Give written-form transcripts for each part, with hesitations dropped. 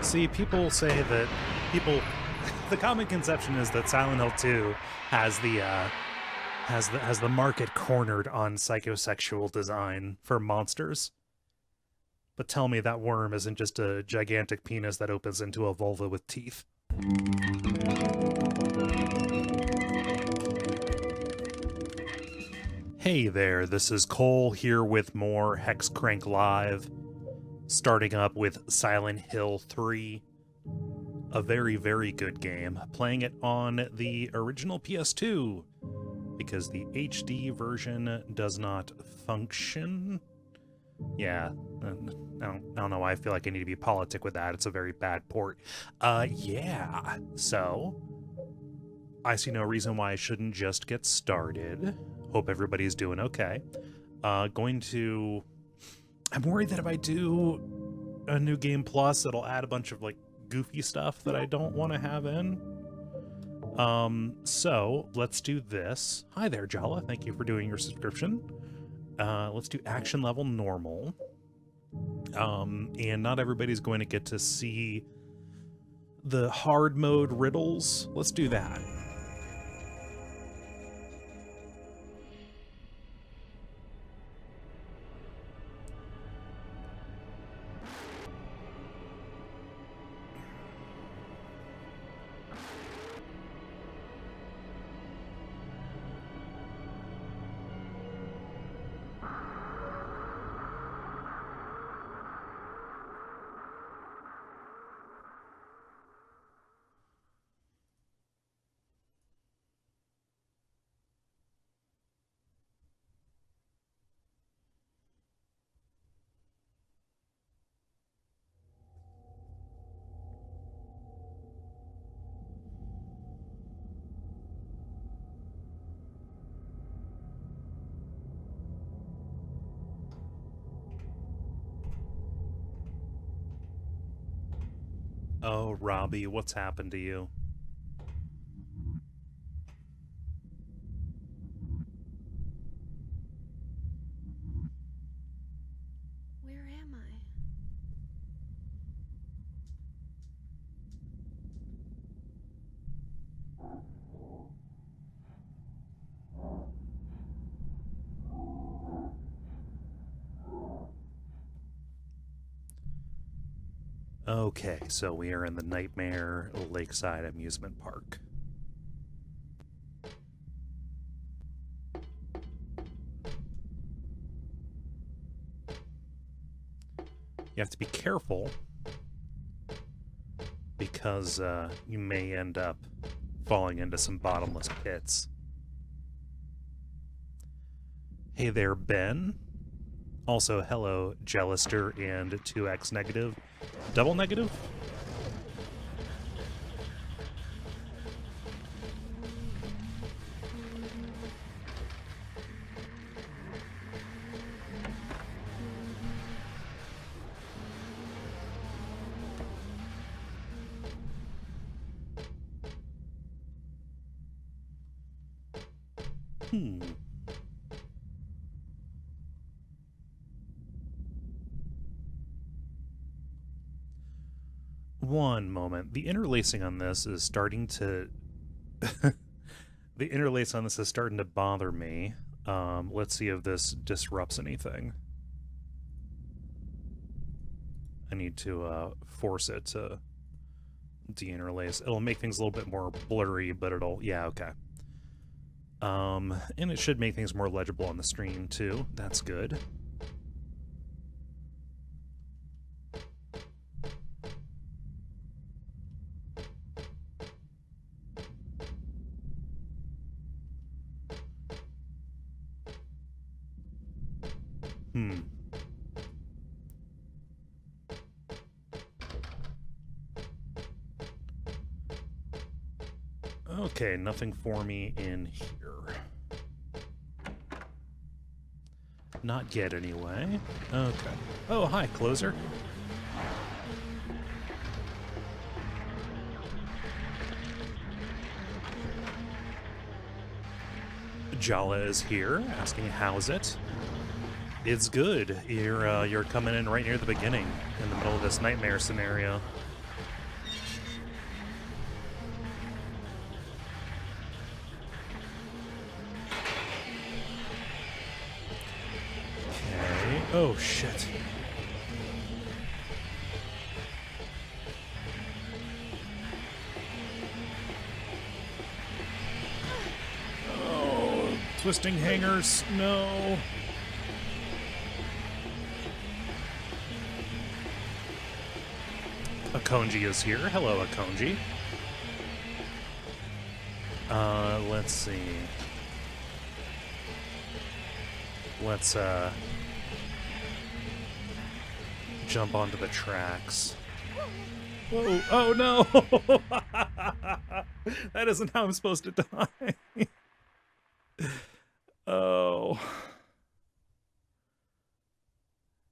See, people say that people. The common conception is that Silent Hill 2 has the market cornered on psychosexual design for monsters. But tell me that worm isn't just a gigantic penis that opens into a vulva with teeth. Hey there, this is Cole here with more Hexcrank Live, starting up with Silent Hill 3. A very, very good game. Playing it on the original PS2, because the HD version does not function. Yeah, I don't know why I feel like I need to be politic with that. It's a very bad port. Yeah, so I see no reason why I shouldn't just get started. Hope everybody's doing okay. I'm worried that if I do a new game plus, it'll add a bunch of, like, goofy stuff that I don't want to have in. So let's do this. Hi there, Jala. Thank you for doing your subscription. Let's do action level normal. And not everybody's going to get to see the hard mode riddles. Let's do that. Oh, Robbie, what's happened to you? Where am I? Okay, so we are in the Nightmare Lakeside Amusement Park. You have to be careful because you may end up falling into some bottomless pits. Hey there, Ben. Also, hello, Jellister and 2x negative. Double negative? One moment. The interlacing on this is starting to... the interlace on this is starting to bother me. Let's see if this disrupts anything. I need to force it to de-interlace. It'll make things a little bit more blurry, but it'll... Yeah, okay. And it should make things more legible on the stream, too. That's good. Okay, nothing for me in here. Not yet, anyway. Okay. Oh, hi, closer. Jala is here, asking how's it. It's good. You're coming in right near the beginning, in the middle of this nightmare scenario. Oh, shit. Oh, twisting hangers. No. Akonji is here. Hello, Akonji. Let's see. Let's, jump onto the tracks. Whoa, oh no! That isn't how I'm supposed to die. Oh.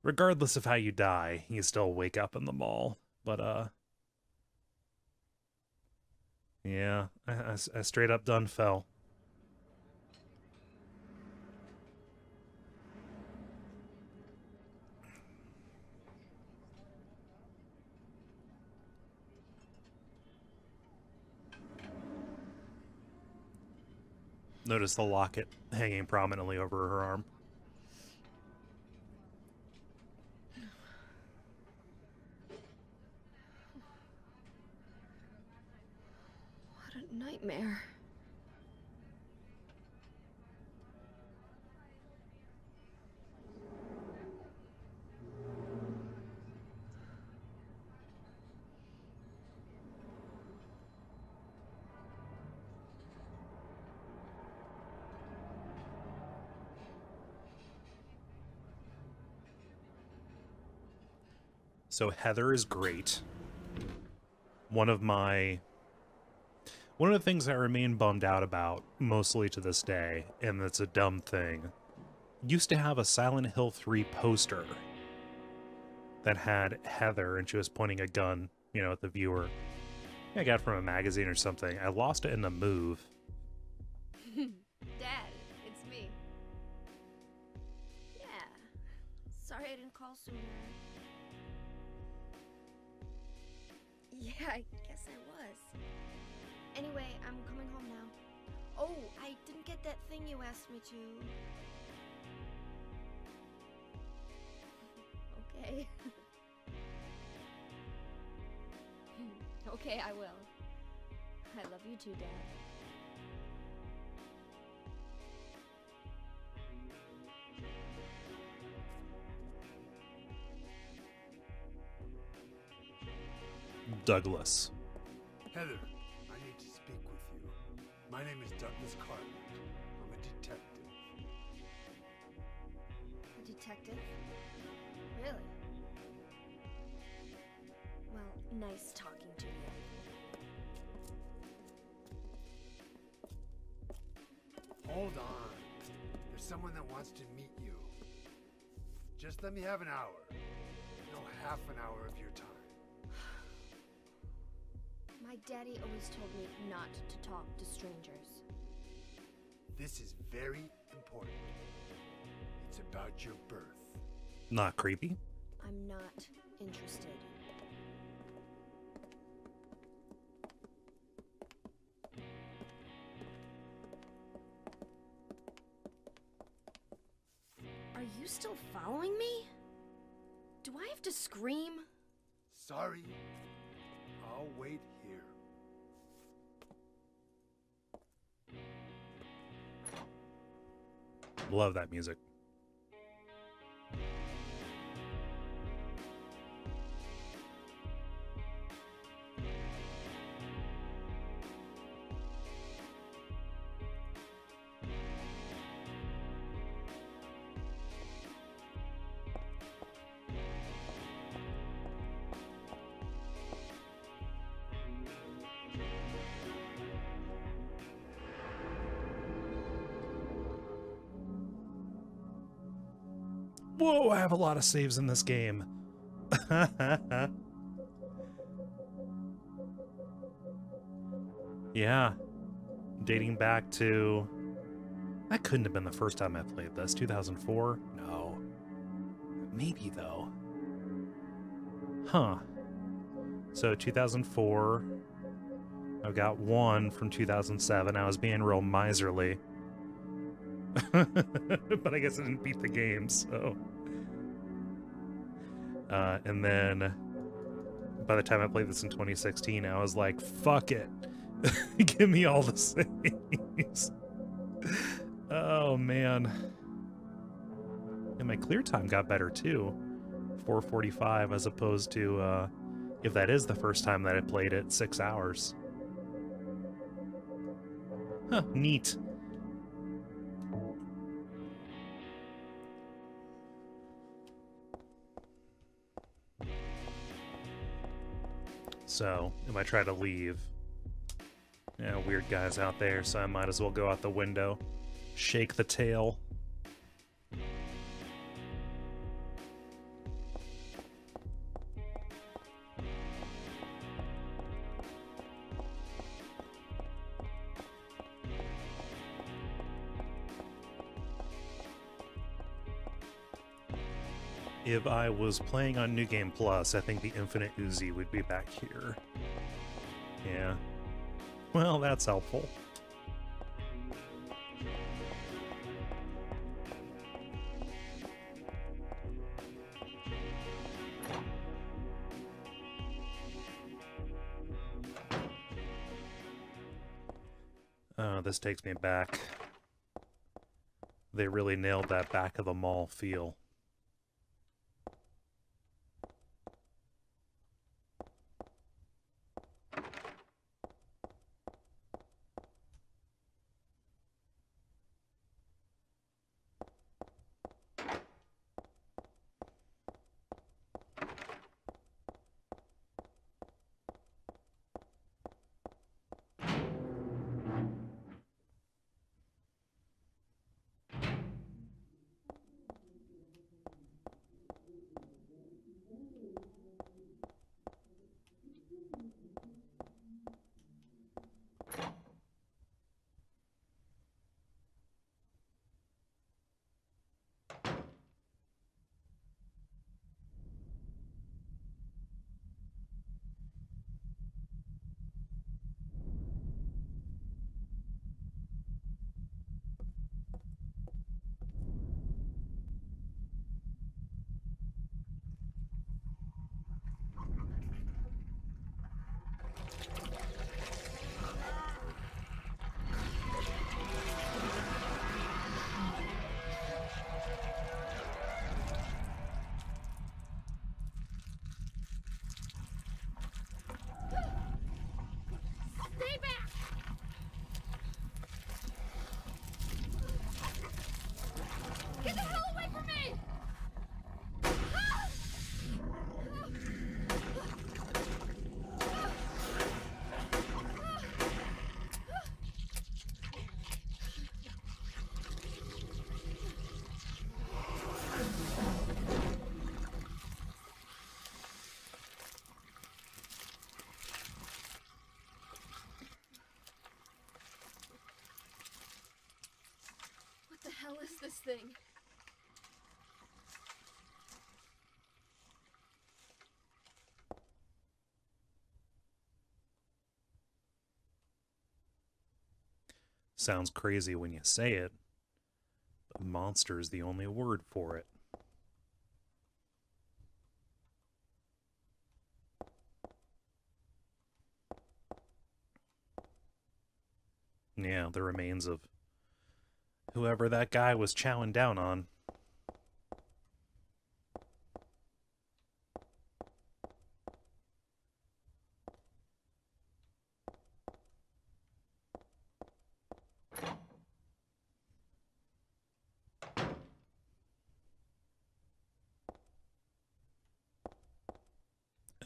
Regardless of how you die, you still wake up in the mall. But, yeah, I straight up done fell. Notice the locket hanging prominently over her arm. What a nightmare. So Heather is great. One of the things I remain bummed out about, mostly to this day, and it's a dumb thing, used to have a Silent Hill 3 poster that had Heather, and she was pointing a gun, you know, at the viewer. I got it from a magazine or something. I lost it in a move. Dad, it's me. Yeah. Sorry I didn't call sooner. Yeah, I guess I was. Anyway, I'm coming home now. Oh, I didn't get that thing you asked me to. Okay. Okay, I will. I love you too, Dad. Douglas. Heather, I need to speak with you. My name is Douglas Carter. I'm a detective. A detective? Really? Well, nice talking to you. Hold on. There's someone that wants to meet you. Just let me have an hour. No, half an hour of your time. My daddy always told me not to talk to strangers. This is very important. It's about your birth. Not creepy. I'm not interested. Are you still following me? Do I have to scream? Sorry. I'll wait here. Love that music. Whoa, I have a lot of saves in this game. Yeah. Dating back to... That couldn't have been the first time I played this. 2004? No. Maybe, though. Huh. So, 2004. I've got one from 2007. I was being real miserly. But I guess I didn't beat the game, so... And then by the time I played this in 2016, I was like, fuck it. Give me all the saves. Oh, man. And my clear time got better, too. 4:45 as opposed to, if that is the first time that I played it, 6 hours. Huh, neat. So, if I try to leave, yeah, weird guys out there, so I might as well go out the window, shake the tail. If I was playing on New Game Plus, I think the Infinite Uzi would be back here. Yeah. Well, that's helpful. Oh, this takes me back. They really nailed that back of the mall feel. Stay back! Get the hell away from me! What the hell is this thing? Sounds crazy when you say it, but monster is the only word for it. Yeah, the remains of whoever that guy was chowing down on.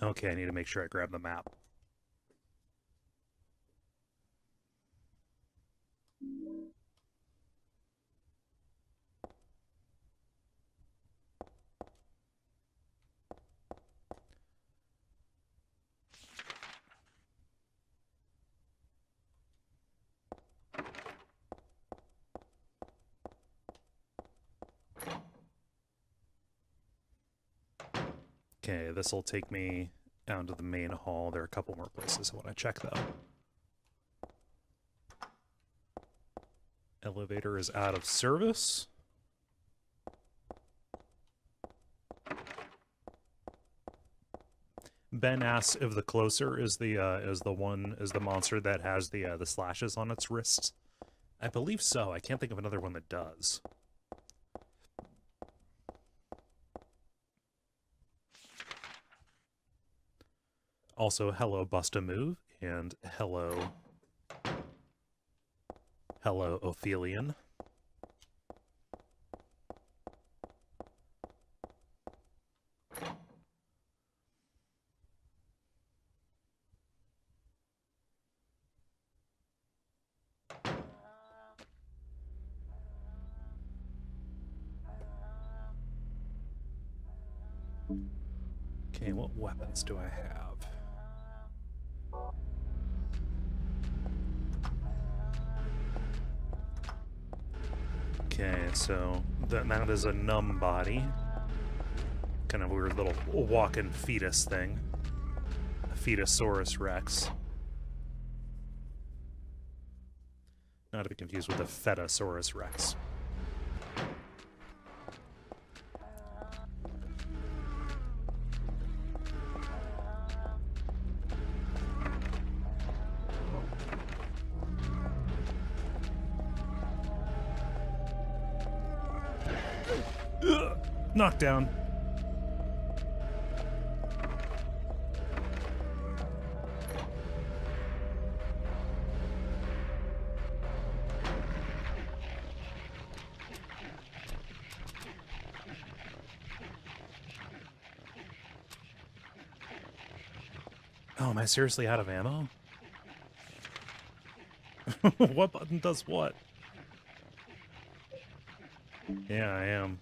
Okay, I need to make sure I grab the map. Okay, this will take me down to the main hall. There are a couple more places I want to check, though. Elevator is out of service. Ben asks if the closer is the monster that has the slashes on its wrists. I believe so. I can't think of another one that does. Also, hello Bust-a-Move, and hello Ophelian. Okay, what weapons do I have? Okay, so that is a numb body. Kind of weird little walking fetus thing. A Fetosaurus Rex. Not to be confused with a Fetasaurus Rex. Knockdown. Oh, am I seriously out of ammo? What button does what? Yeah, I am.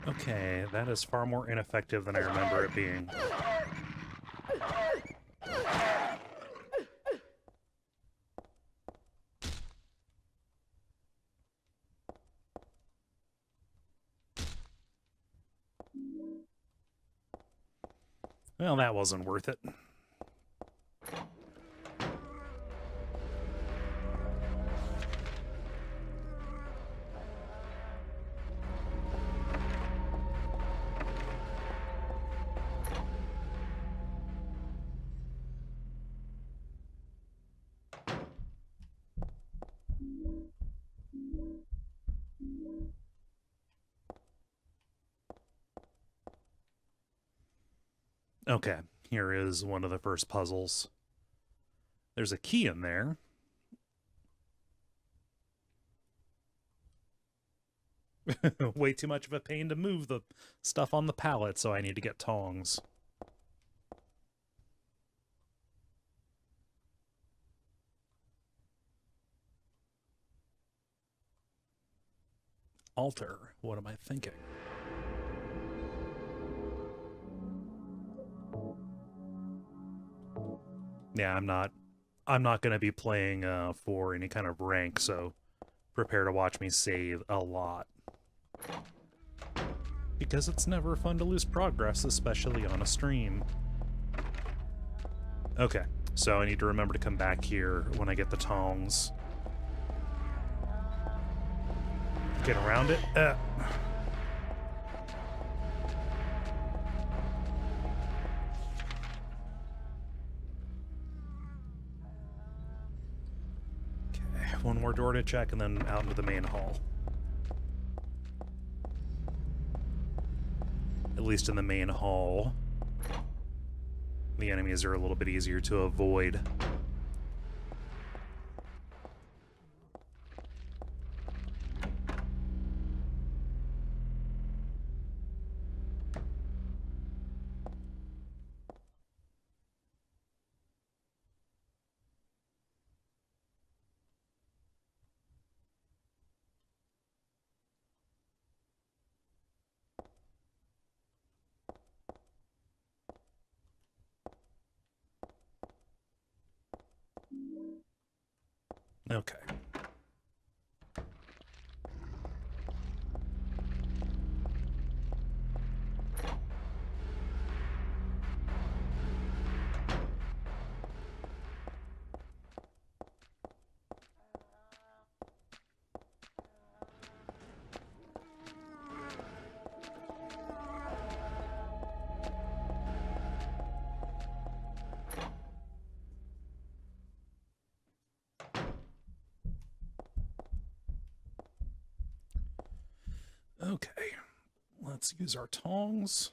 Okay, that is far more ineffective than I remember it being. Well, that wasn't worth it. Okay, here is one of the first puzzles. There's a key in there. Way too much of a pain to move the stuff on the pallet, so I need to get tongs. Alter. What am I thinking? Yeah, I'm not going to be playing for any kind of rank, so prepare to watch me save a lot. Because it's never fun to lose progress, especially on a stream. Okay, so I need to remember to come back here when I get the tongs. Get around it. One more door to check, and then out into the main hall. At least in the main hall, the enemies are a little bit easier to avoid. Okay. Okay, let's use our tongs.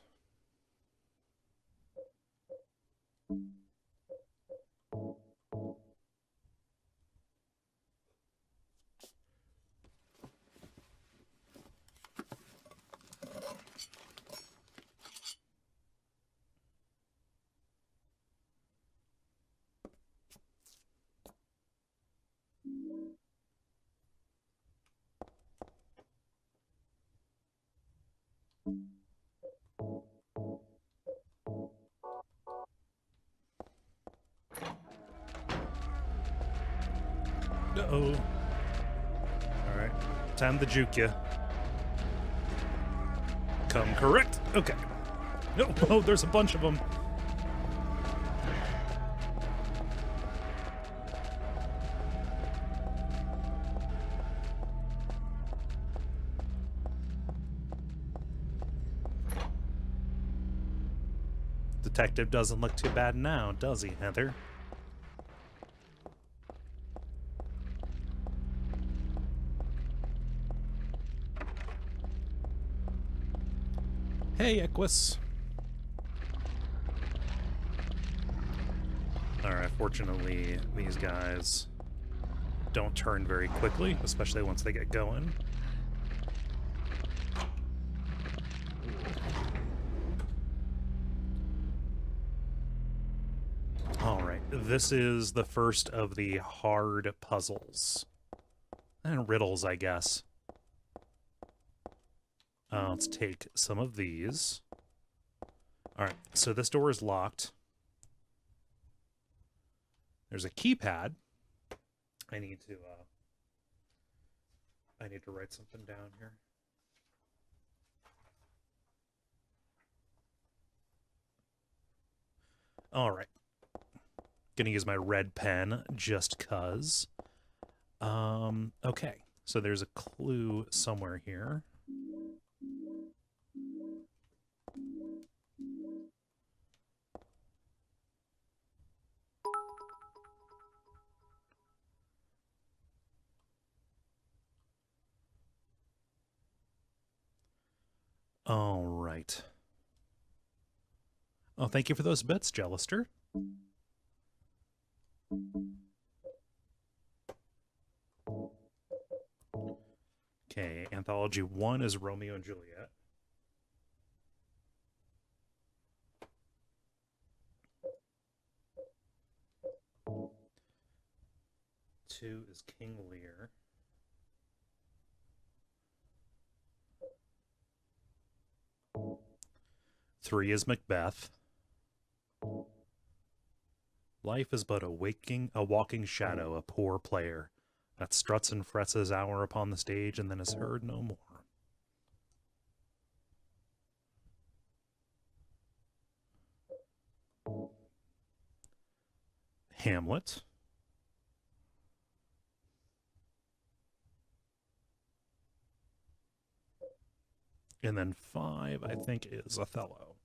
Uh-oh. Alright. Time to juke you. Come correct. Okay. No, oh, there's a bunch of them. Detective doesn't look too bad now, does he, Heather? Hey, Equus. Alright, fortunately, these guys don't turn very quickly, especially once they get going. Alright, this is the first of the hard puzzles. And riddles, I guess. Let's take some of these. Alright, so this door is locked. There's a keypad. I need to write something down here. Alright. Gonna use my red pen just cuz. Okay. So there's a clue somewhere here. All right. Oh, thank you for those bits, Jellister. Okay, Anthology 1 is Romeo and Juliet. Two is King Lear. Three is Macbeth. Life is but a walking shadow, a poor player, that struts and frets his hour upon the stage and then is heard no more. Hamlet. And then 5, I think, is Othello.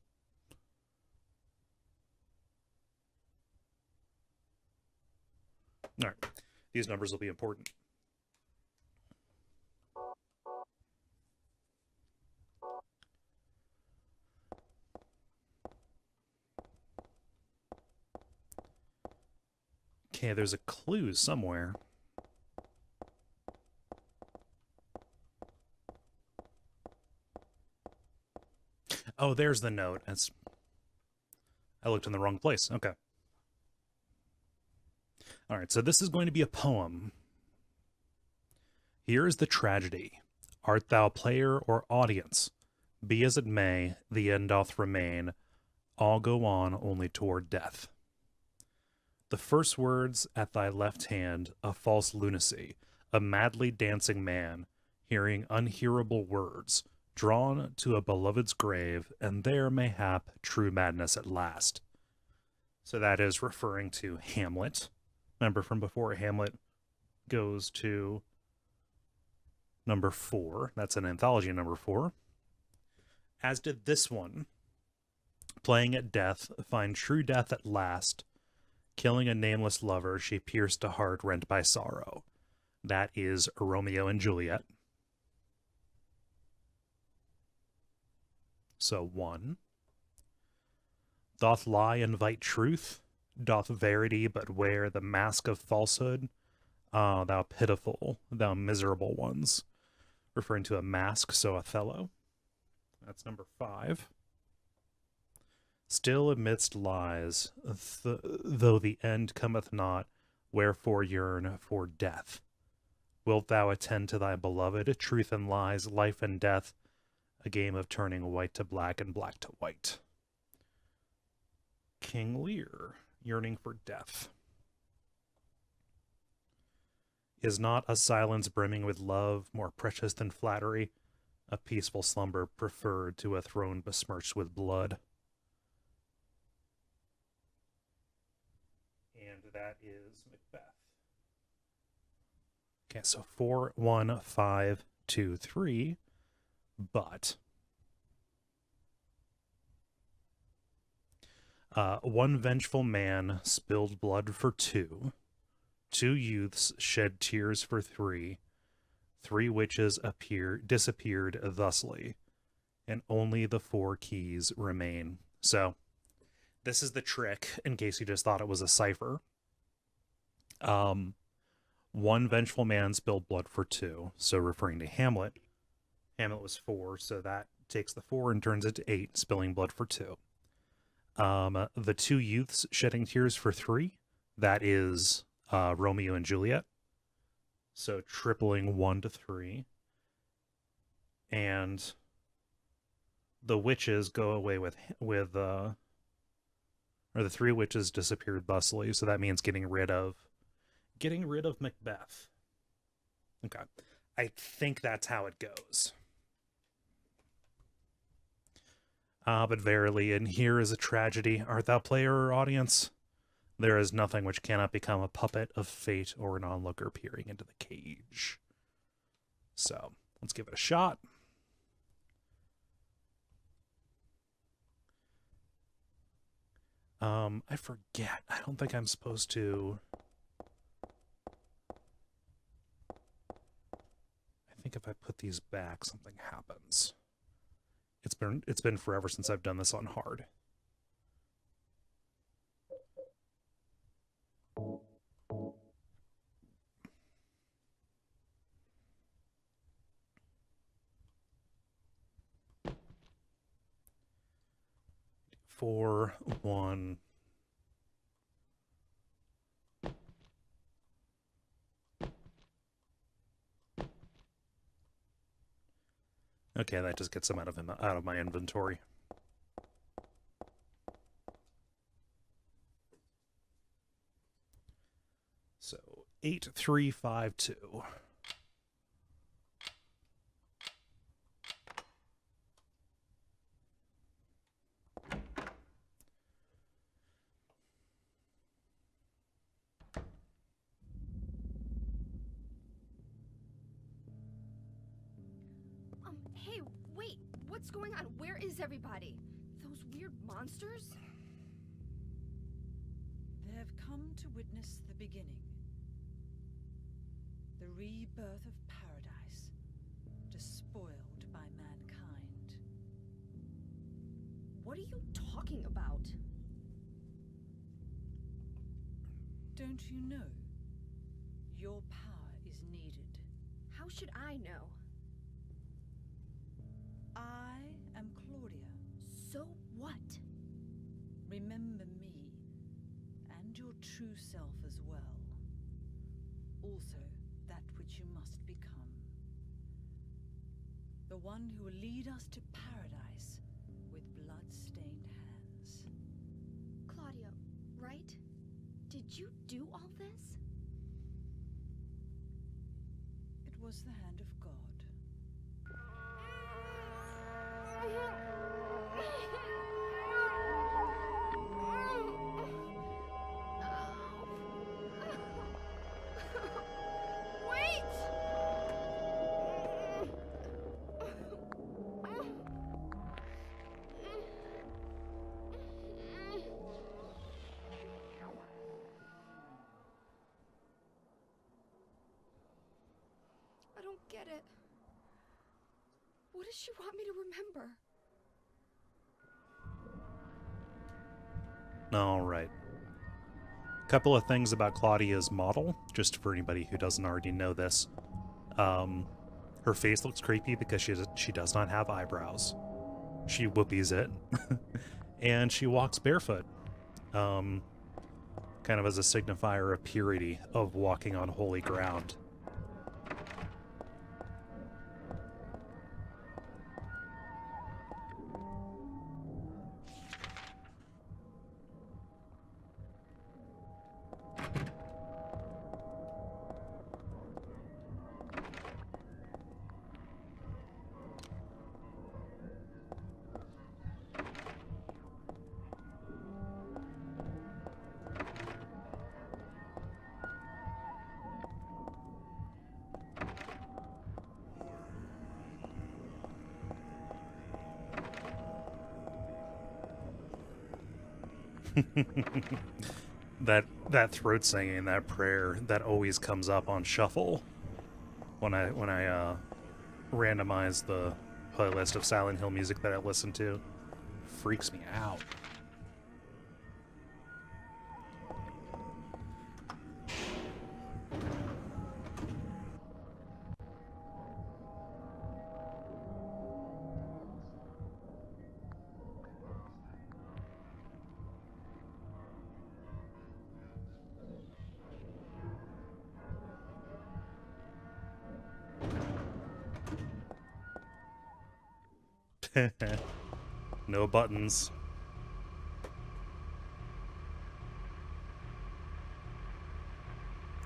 All right. These numbers will be important. Okay, there's a clue somewhere. Oh, there's the note. I looked in the wrong place. Okay. All right, so this is going to be a poem. Here is the tragedy. Art thou player or audience? Be as it may, the end doth remain. All go on only toward death. The first words at thy left hand, a false lunacy, a madly dancing man, hearing unhearable words, drawn to a beloved's grave, and there mayhap true madness at last. So that is referring to Hamlet. Remember from before, Hamlet goes to number 4. That's an anthology number 4. As did this one. Playing at death, find true death at last. Killing a nameless lover, she pierced a heart rent by sorrow. That is Romeo and Juliet. So 1. Doth lie invite truth? Doth verity but wear the mask of falsehood? Ah, thou pitiful, thou miserable ones. Referring to a mask, so Othello. That's number 5. Still amidst lies, though the end cometh not, wherefore yearn for death. Wilt thou attend to thy beloved? Truth and lies, life and death, a game of turning white to black and black to white. King Lear, yearning for death. Is not a silence brimming with love more precious than flattery? A peaceful slumber preferred to a throne besmirched with blood. And that is Macbeth. Okay, so 4, 1, 5, 2, 3. But one vengeful man spilled blood for 2. 2 youths shed tears for 3. 3 witches disappeared thusly, and only the 4 keys remain. So, this is the trick, in case you just thought it was a cipher. One vengeful man spilled blood for 2, so referring to Hamlet. Hamlet was 4, so that takes the 4 and turns it to 8, spilling blood for 2. The 2 youths shedding tears for 3, that is Romeo and Juliet. So tripling 1 to 3. And the witches go away with or the 3 witches disappeared thusly, so that means getting rid of Macbeth. Okay. I think that's how it goes. But verily, and here is a tragedy. Art thou player or audience? There is nothing which cannot become a puppet of fate or an onlooker peering into the cage. So, let's give it a shot. I forget. I don't think I'm supposed to... I think if I put these back, something happens. It's been forever since I've done this on hard. Four, 1. Okay, that just gets him out of my inventory. So 8, 3, 5, 2. Hey, wait! What's going on? Where is everybody? Those weird monsters? They have come to witness the beginning. The rebirth of paradise, despoiled by mankind. What are you talking about? Don't you know? Your power is needed. How should I know? I am Claudia. So what? Remember me, and your true self as well. Also, that which you must become. The one who will lead us to paradise with blood-stained hands. Claudia, right? Did Did you do all this? It was the hand of God. Wait! I don't get it. What does she want me to remember? All right. Couple of things about Claudia's model, just for anybody who doesn't already know this. Her face looks creepy because she does not have eyebrows. She whoopies it. And she walks barefoot. Kind of as a signifier of purity, of walking on holy ground. that throat singing, that prayer, that always comes up on shuffle when I randomize the playlist of Silent Hill music that I listen to. Freaks me out. No buttons.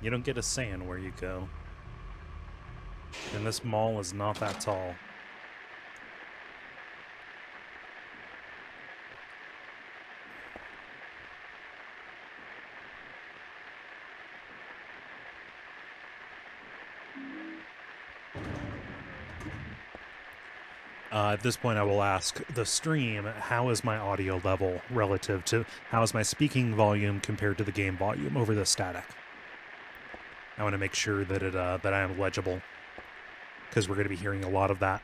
You don't get a say in where you go. And this mall is not that tall. At this point, I will ask the stream, how is my audio level relative to, how is my speaking volume compared to the game volume over the static? I want to make sure that that I am legible, because we're going to be hearing a lot of that.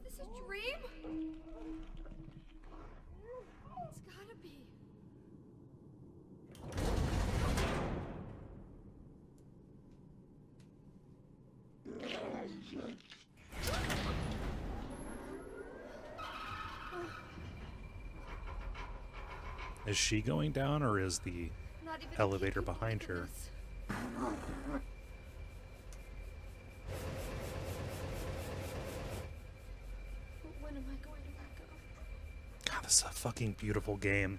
Is this a dream? It's gotta be. Is she going down, or is the Not even elevator a peek behind at her? this. But when am I going to let go? God, this is a fucking beautiful game.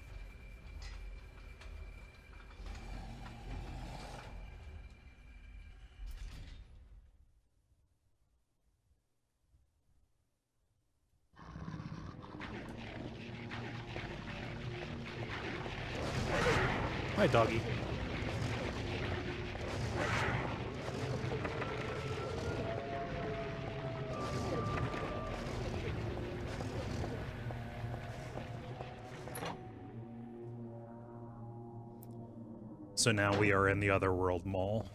Hi, doggy. So now we are in the Otherworld Mall.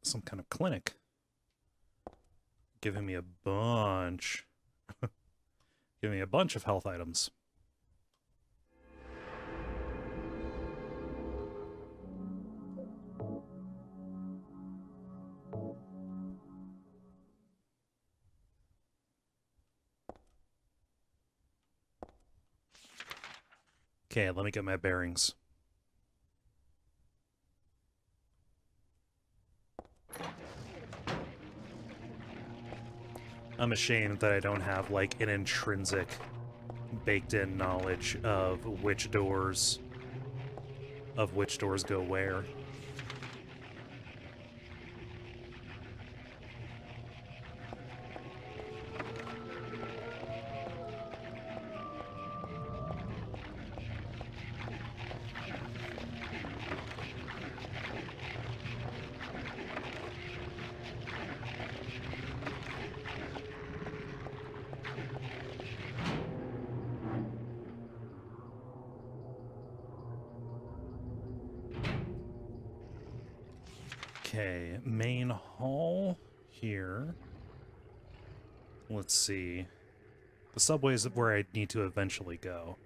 Some kind of clinic. Giving me a bunch. Giving me a bunch of health items. Okay, let me get my bearings. I'm ashamed that I don't have, like, an intrinsic, baked-in knowledge of which doors go where. Okay, main hall here. Let's see. The subway is where I need to eventually go.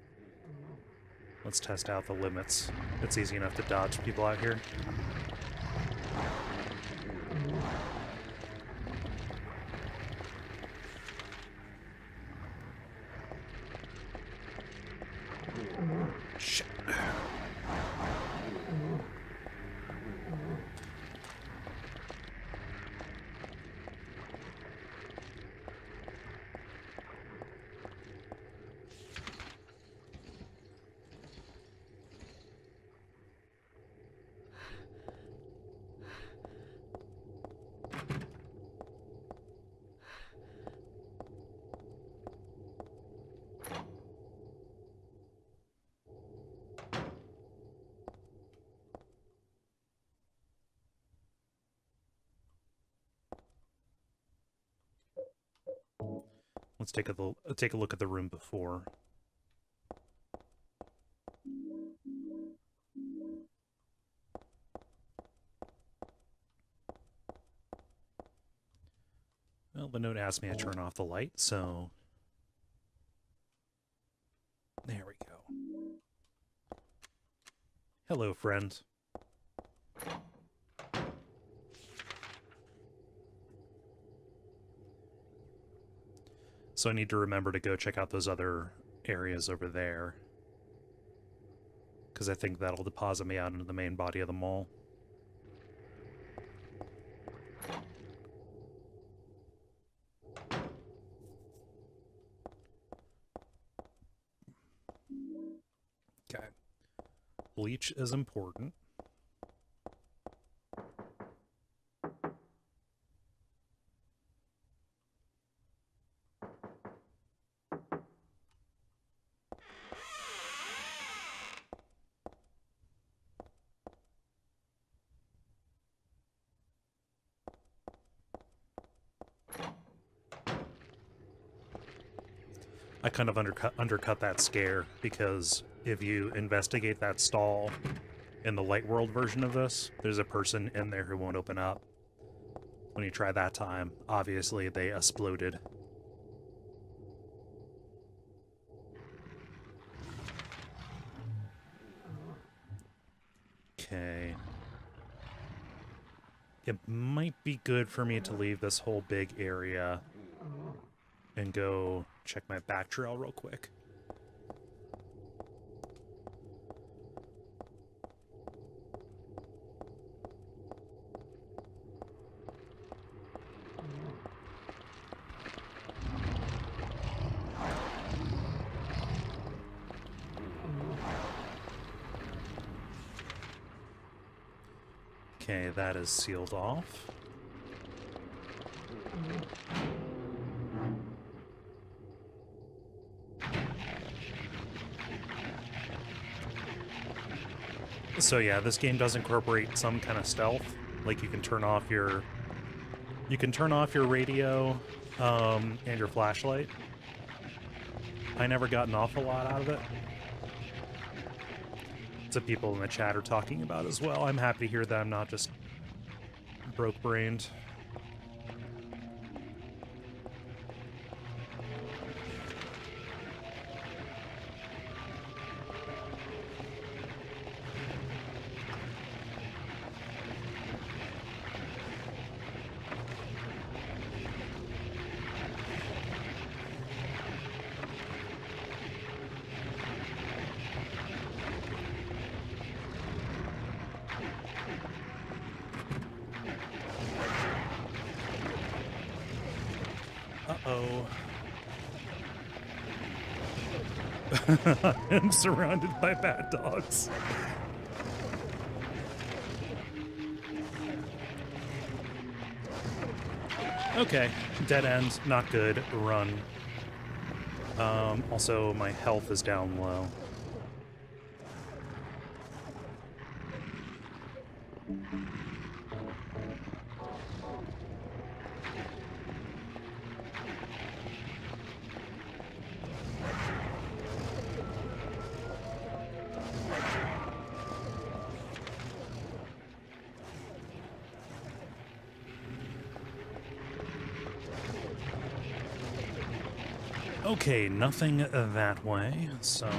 Let's test out the limits. It's easy enough to dodge people out here. Shit. Let's take a look at the room before. Well, the note asked me to turn off the light, so there we go. Hello, friend. So I need to remember to go check out those other areas over there, because I think that'll deposit me out into the main body of the mall. Okay. Bleach is important. I kind of undercut that scare, because if you investigate that stall in the light world version of this, there's a person in there who won't open up. When you try that time, obviously they exploded. Okay. It might be good for me to leave this whole big area and go check my back trail real quick. Okay, that is sealed off. So yeah, this game does incorporate some kind of stealth. Like you can turn off your radio and your flashlight. I never got an awful lot out of it. Some people in the chat are talking about as well. I'm happy to hear that I'm not just broke-brained. Uh-oh. I'm surrounded by bad dogs. Okay, dead end, not good. Run. Also, my health is down low. Okay, nothing that way, so...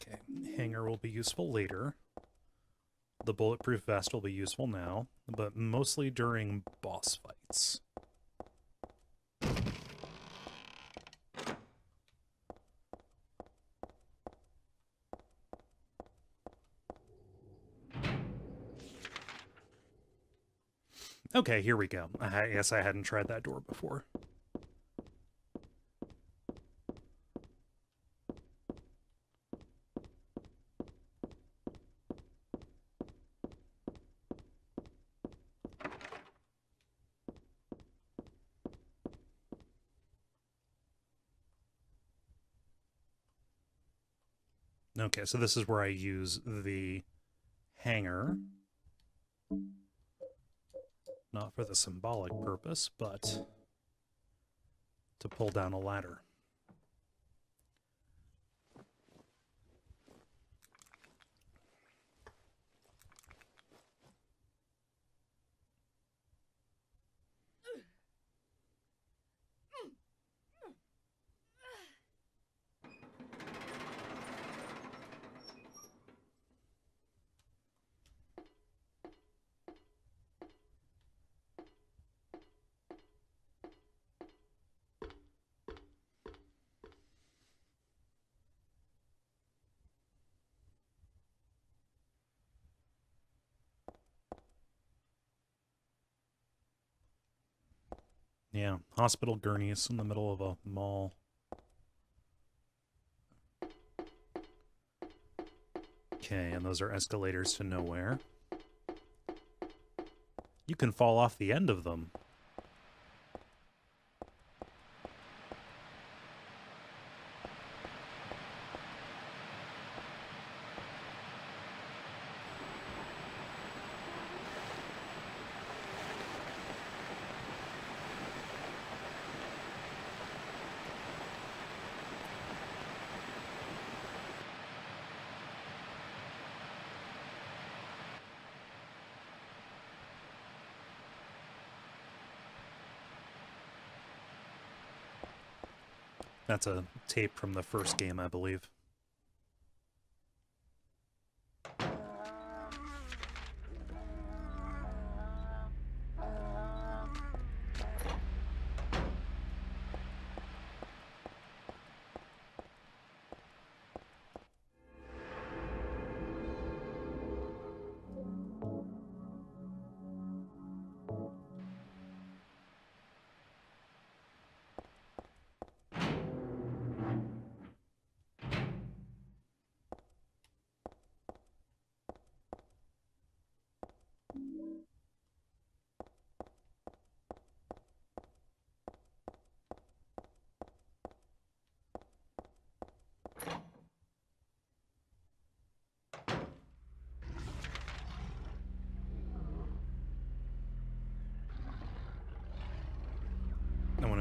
Okay, hanger will be useful later. The bulletproof vest will be useful now, but mostly during boss fights. Okay, here we go. I guess I hadn't tried that door before. Okay, so this is where I use the hanger. Not for the symbolic purpose, but to pull down a ladder. Yeah, hospital gurneys in the middle of a mall. Okay, and those are escalators to nowhere. You can fall off the end of them. That's a tape from the first game, I believe.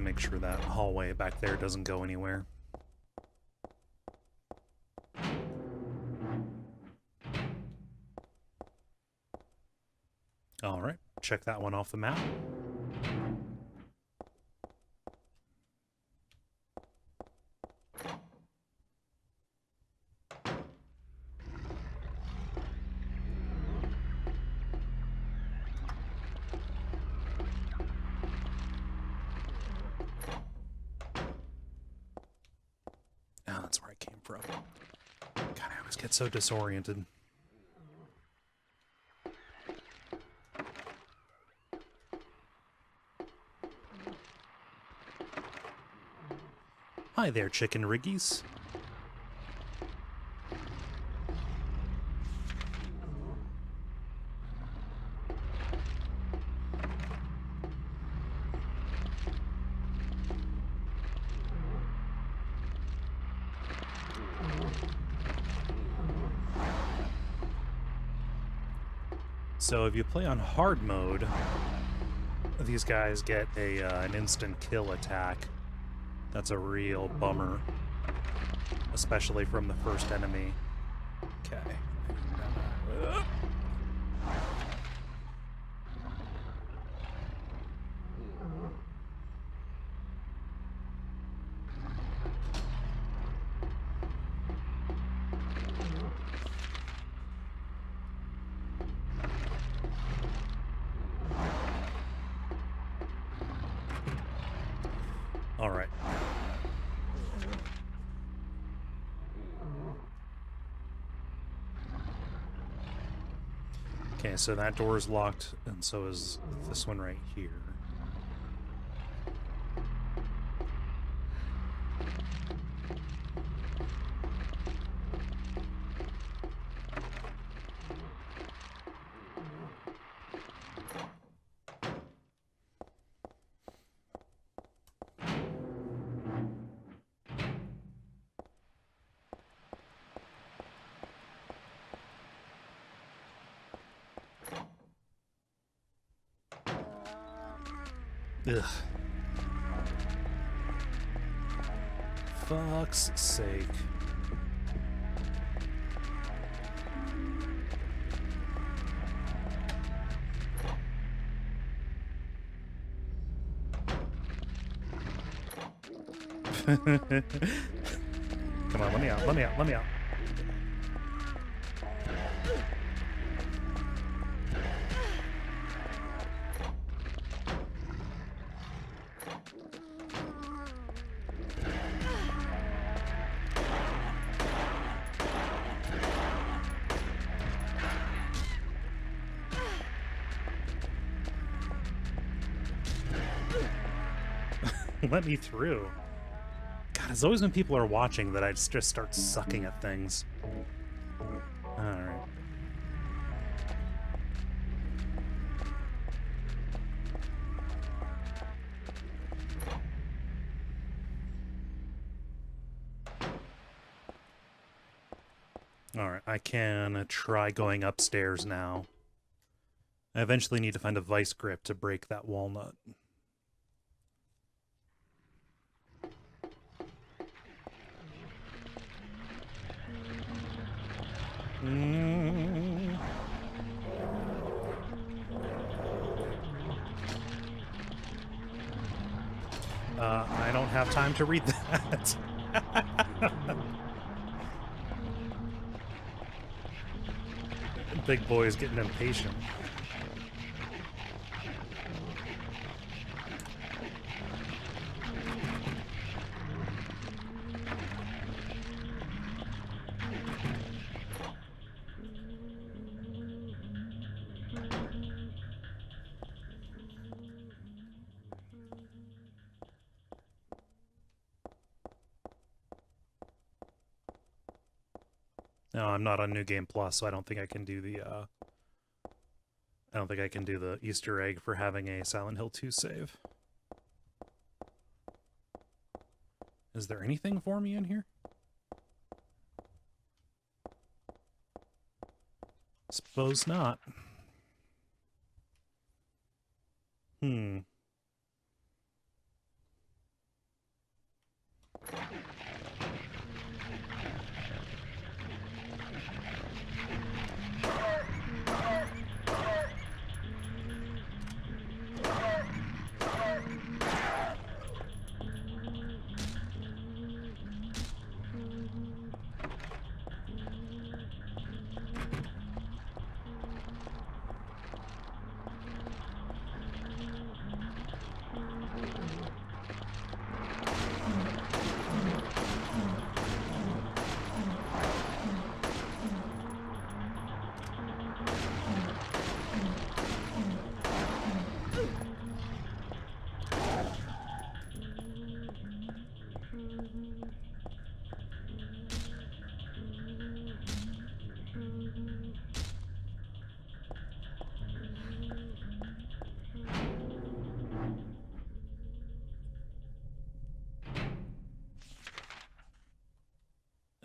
make sure that hallway back there doesn't go anywhere. Alright, check that one off the map. Oh, that's where I came from. God, I always get so disoriented. Hi there, chicken riggies. So if you play on hard mode, these guys get an instant kill attack. That's a real bummer, especially from the first enemy. Okay. All right. Okay, so that door is locked, and so is this one right here. Ugh. Fuck's sake. Come on, let me out, let me out, let me out. Let me through. God, it's always when people are watching that I just start sucking at things. Alright. Alright, I can try going upstairs now. I eventually need to find a vice grip to break that walnut. I don't have time to read that. Big boy is getting impatient. No, I'm not on New Game Plus, so I don't think I can do the I don't think I can do the Easter egg for having a Silent Hill 2 save. Is there anything for me in here? Suppose not.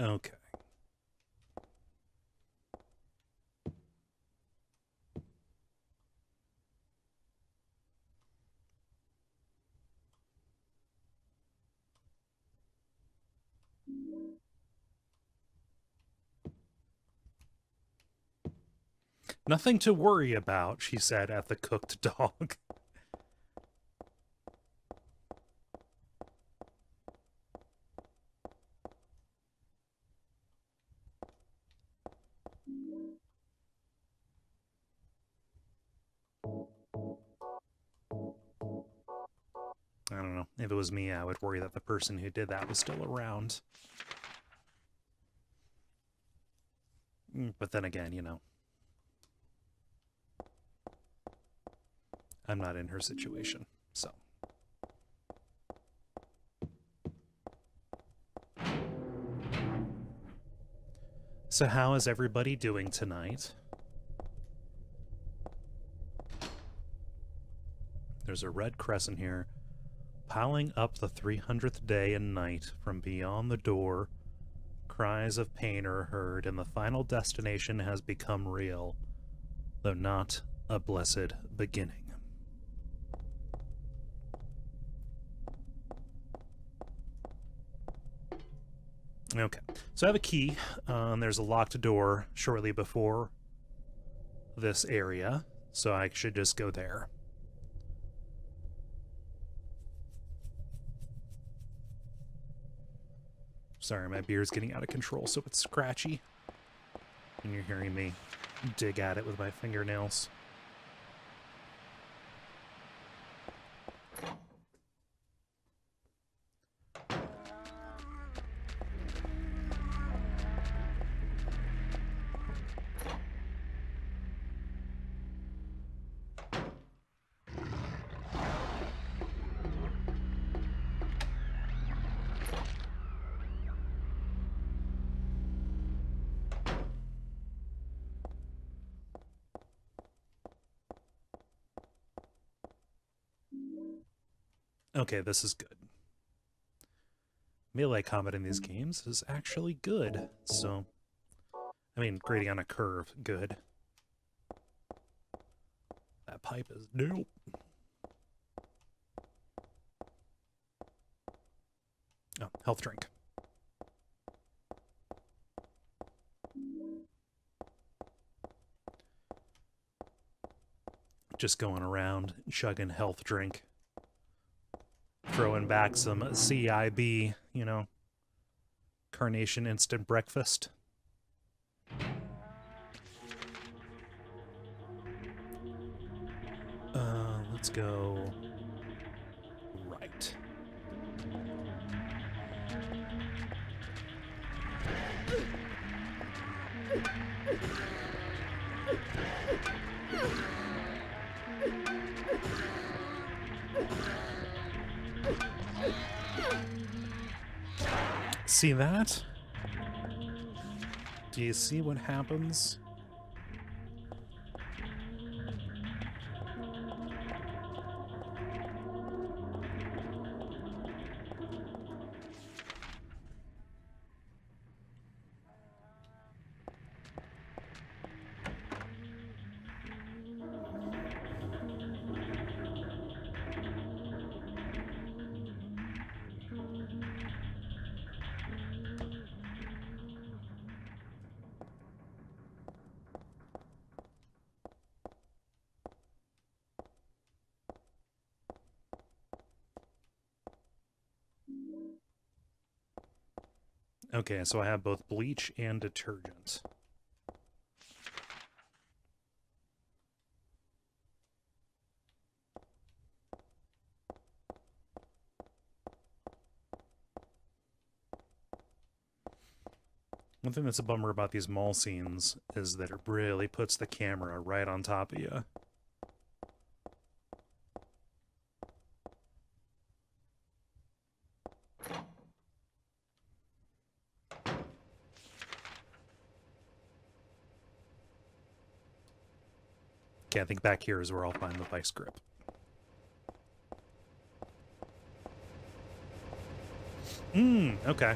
Okay. Nothing to worry about, she said at the cooked dog. I don't know. If it was me, I would worry that the person who did that was still around. But then again, you know, I'm not in her situation, so. So how is everybody doing tonight? There's a red crescent here. Piling up the 300th day and night from beyond the door, cries of pain are heard, and the final destination has become real, though not a blessed beginning. Okay, so I have a key. There's a locked door shortly before this area, so I should just go there. Sorry, my beard's getting out of control, so it's scratchy. And you're hearing me dig at it with my fingernails. Okay, this is good. Melee combat in these games is actually good, so... I mean, grading on a curve, good. That pipe is dope. Oh, health drink. Just going around, chugging health drink. Throwing back some CIB, you know, Carnation Instant Breakfast. Let's go right. See that? Do you see what happens? Okay, so I have both bleach and detergent. One thing that's a bummer about these mall scenes is that it really puts the camera right on top of you. Okay, I think back here is where I'll find the vice grip. Okay.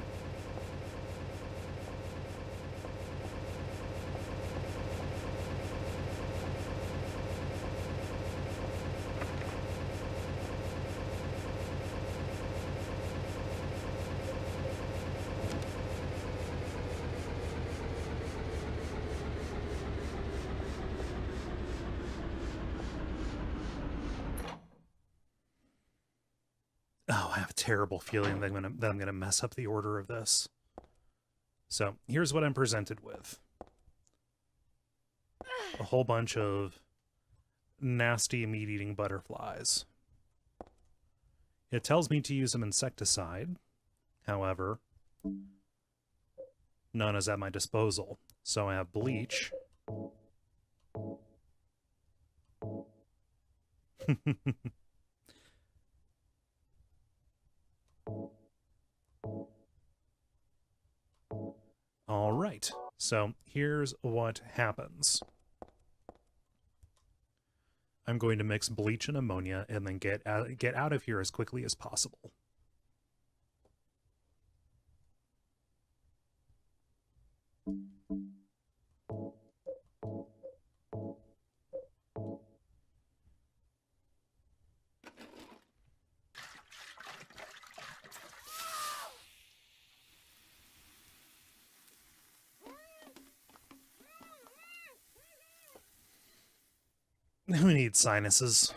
have a terrible feeling that I'm gonna mess up the order of this. So here's what I'm presented with. A whole bunch of nasty meat-eating butterflies. It tells me to use some insecticide. However, none is at my disposal. So I have bleach. All right, so here's what happens. I'm going to mix bleach and ammonia and then get out of here as quickly as possible. We need sinuses.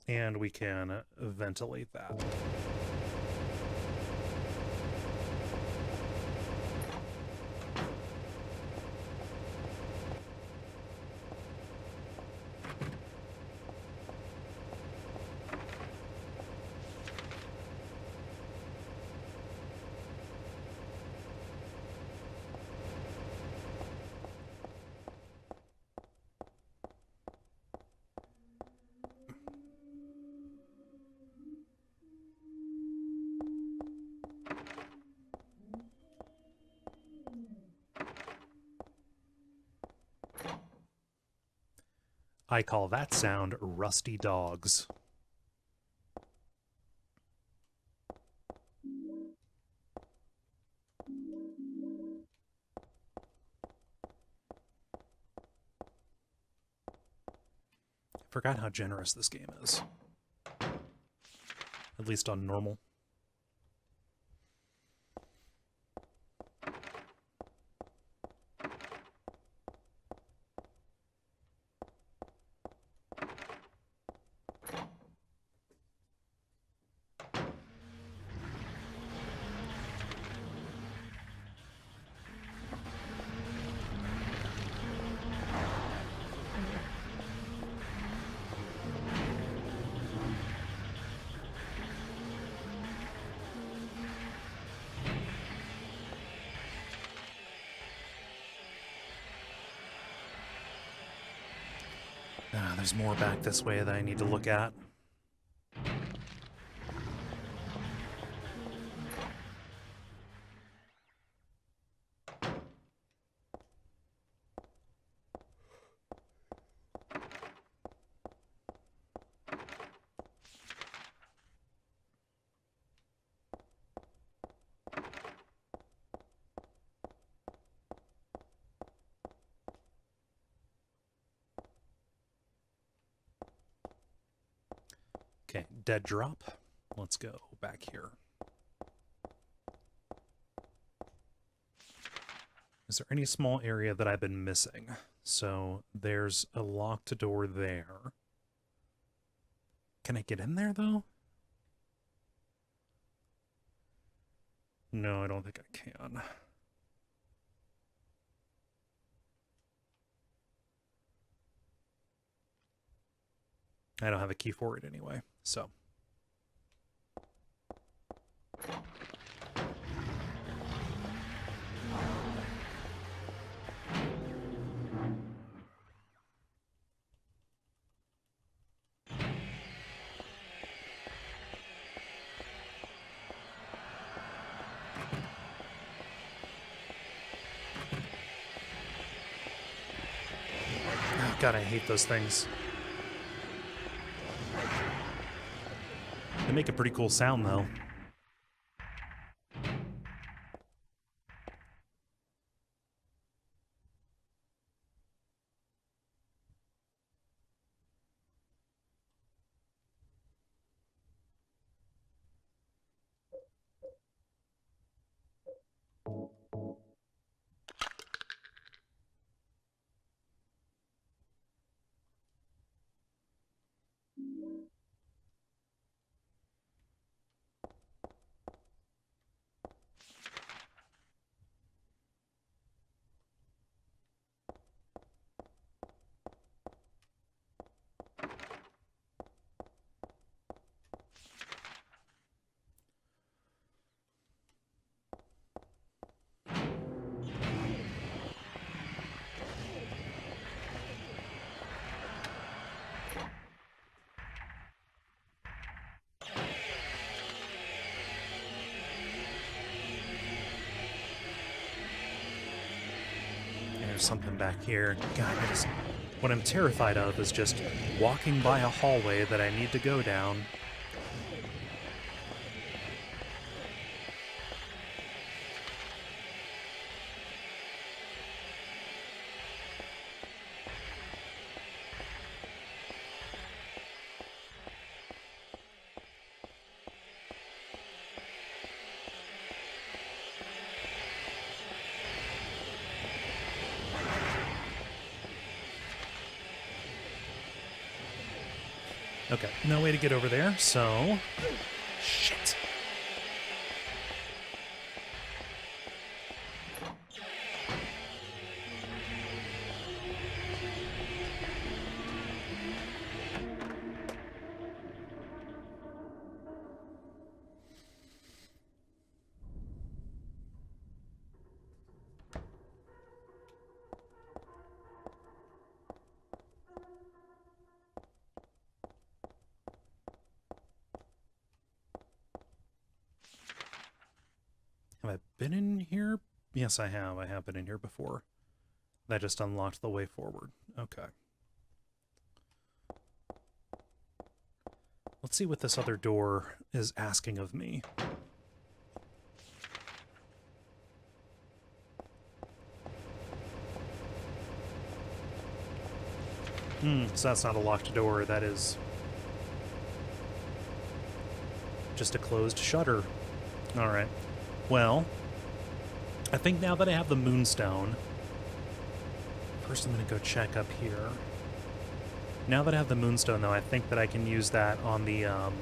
And we can ventilate that. I call that sound rusty dogs. Forgot how generous this game is. At least on normal. There's more back this way that I need to look at. Okay, dead drop. Let's go back here. Is there any small area that I've been missing? So there's a locked door there. Can I get in there, though? No, I don't think I can. I don't have a key for it anyway, so. Oh, God, I hate those things. They make a pretty cool sound, though. there's something back here. God, what I'm terrified of is just walking by a hallway that I need to go down. Okay, no way to get over there, so... Shit. Have I been in here? Yes, I have. I have been in here before. That just unlocked the way forward. Okay. Let's see what this other door is asking of me. So that's not a locked door. That is just a closed shutter. All right. Well, I think now that I have the Moonstone, first I'm going to go check up here. Now that I have the Moonstone, though, I think that I can use that on the, on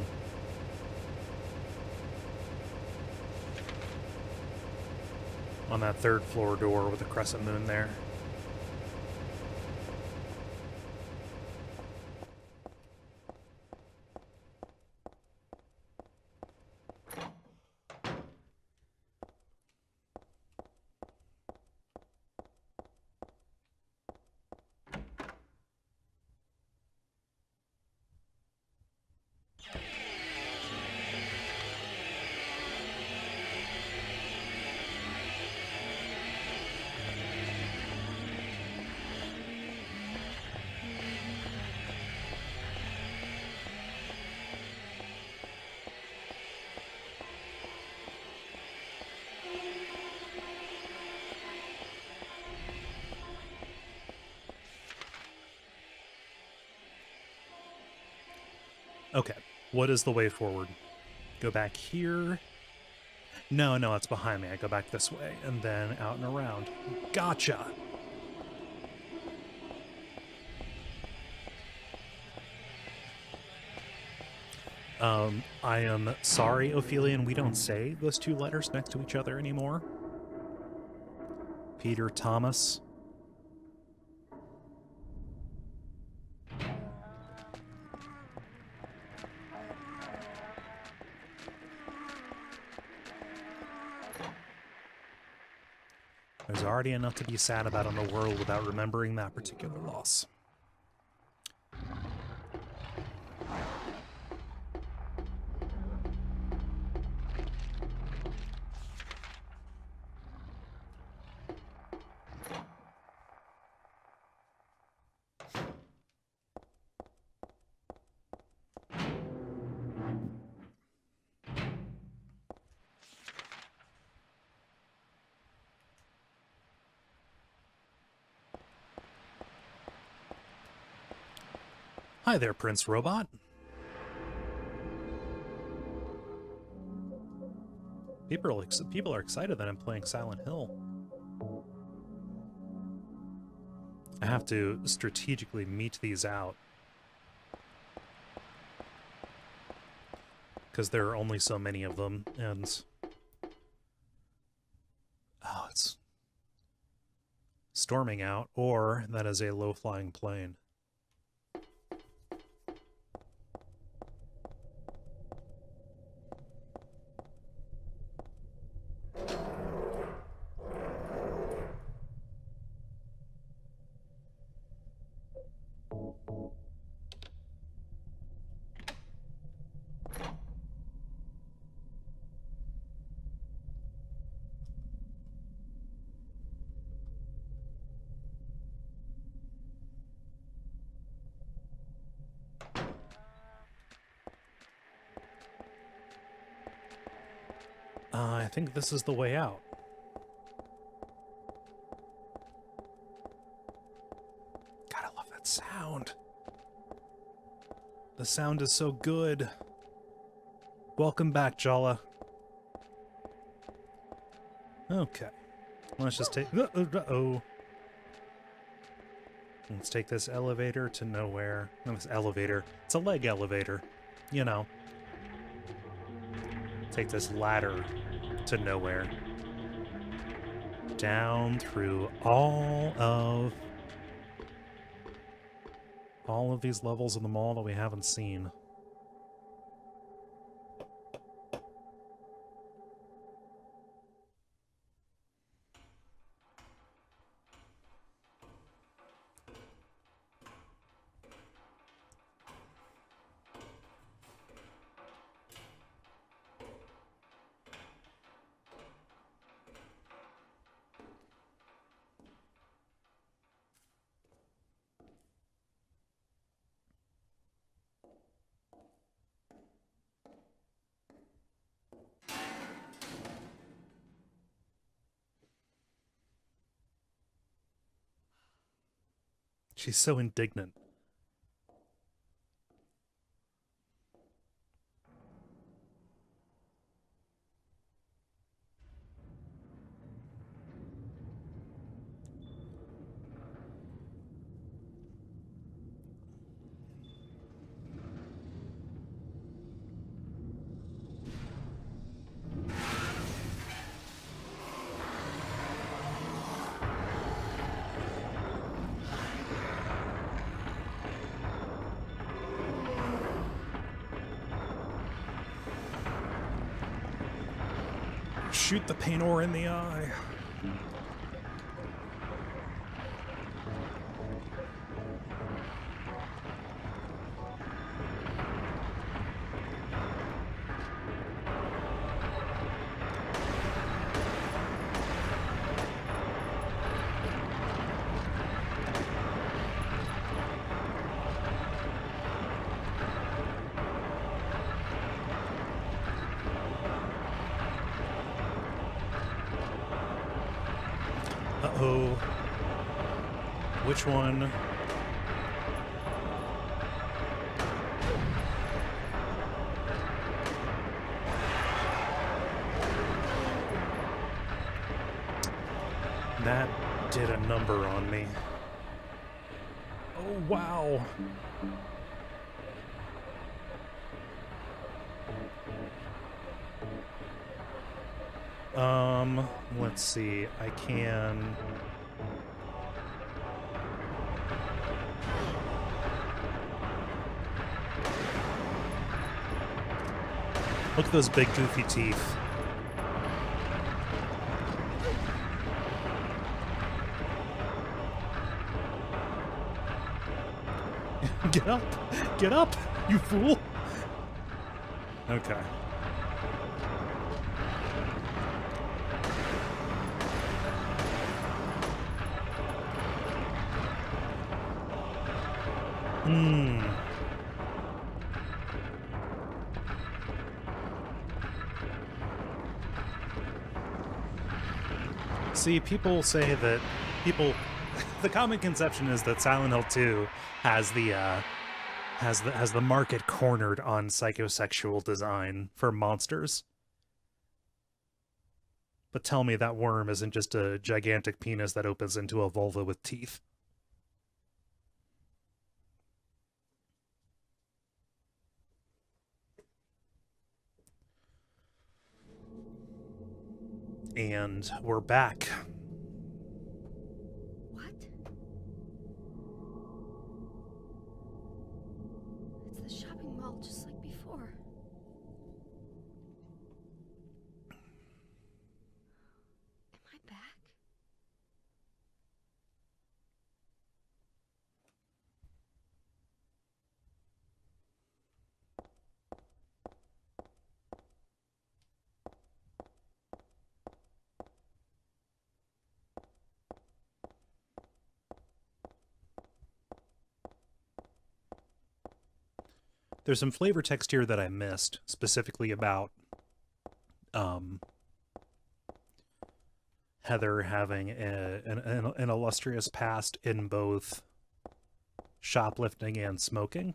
that third floor door with the crescent moon there. Okay, what is the way forward? Go back here. No, it's behind me. I go back this way, and then out and around. Gotcha! I am sorry, Ophelian, we don't say those two letters next to each other anymore. Peter Thomas. There's already enough to be sad about in the world without remembering that particular loss. Hi there, Prince Robot. People are excited that I'm playing Silent Hill. I have to strategically meet these out, because there are only so many of them, and... Oh, it's storming out, or that is a low-flying plane. I think this is the way out. God, I love that sound. The sound is so good. Welcome back, Jala. Okay. Let's just take... Uh-oh. Let's take this elevator to nowhere. No, this elevator. It's a leg elevator. You know. Take this ladder to nowhere. Down through all of these levels of the mall that we haven't seen. She's so indignant. Shoot the painter in the eye. Uh-oh. Which one? That did a number on me. Oh, wow. Let's see. I can... Look at those big goofy teeth. Get up! Get up, you fool! Okay. See, people say that the common conception is that Silent Hill 2 has the market cornered on psychosexual design for monsters. But tell me that worm isn't just a gigantic penis that opens into a vulva with teeth. And we're back. What? It's the shopping mall just like before. Am I back? There's some flavor text here that I missed, specifically about Heather having an illustrious past in both shoplifting and smoking.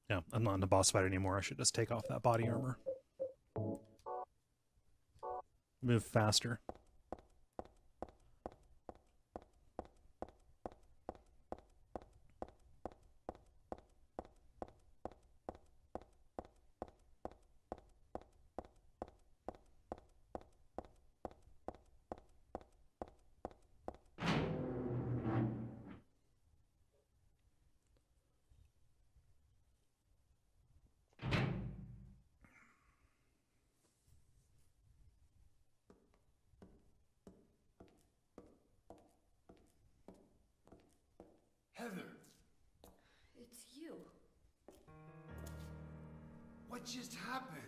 Yeah, I'm not in the boss fight anymore. I should just take off that body armor. Move faster. Heather, It's you. what just happened?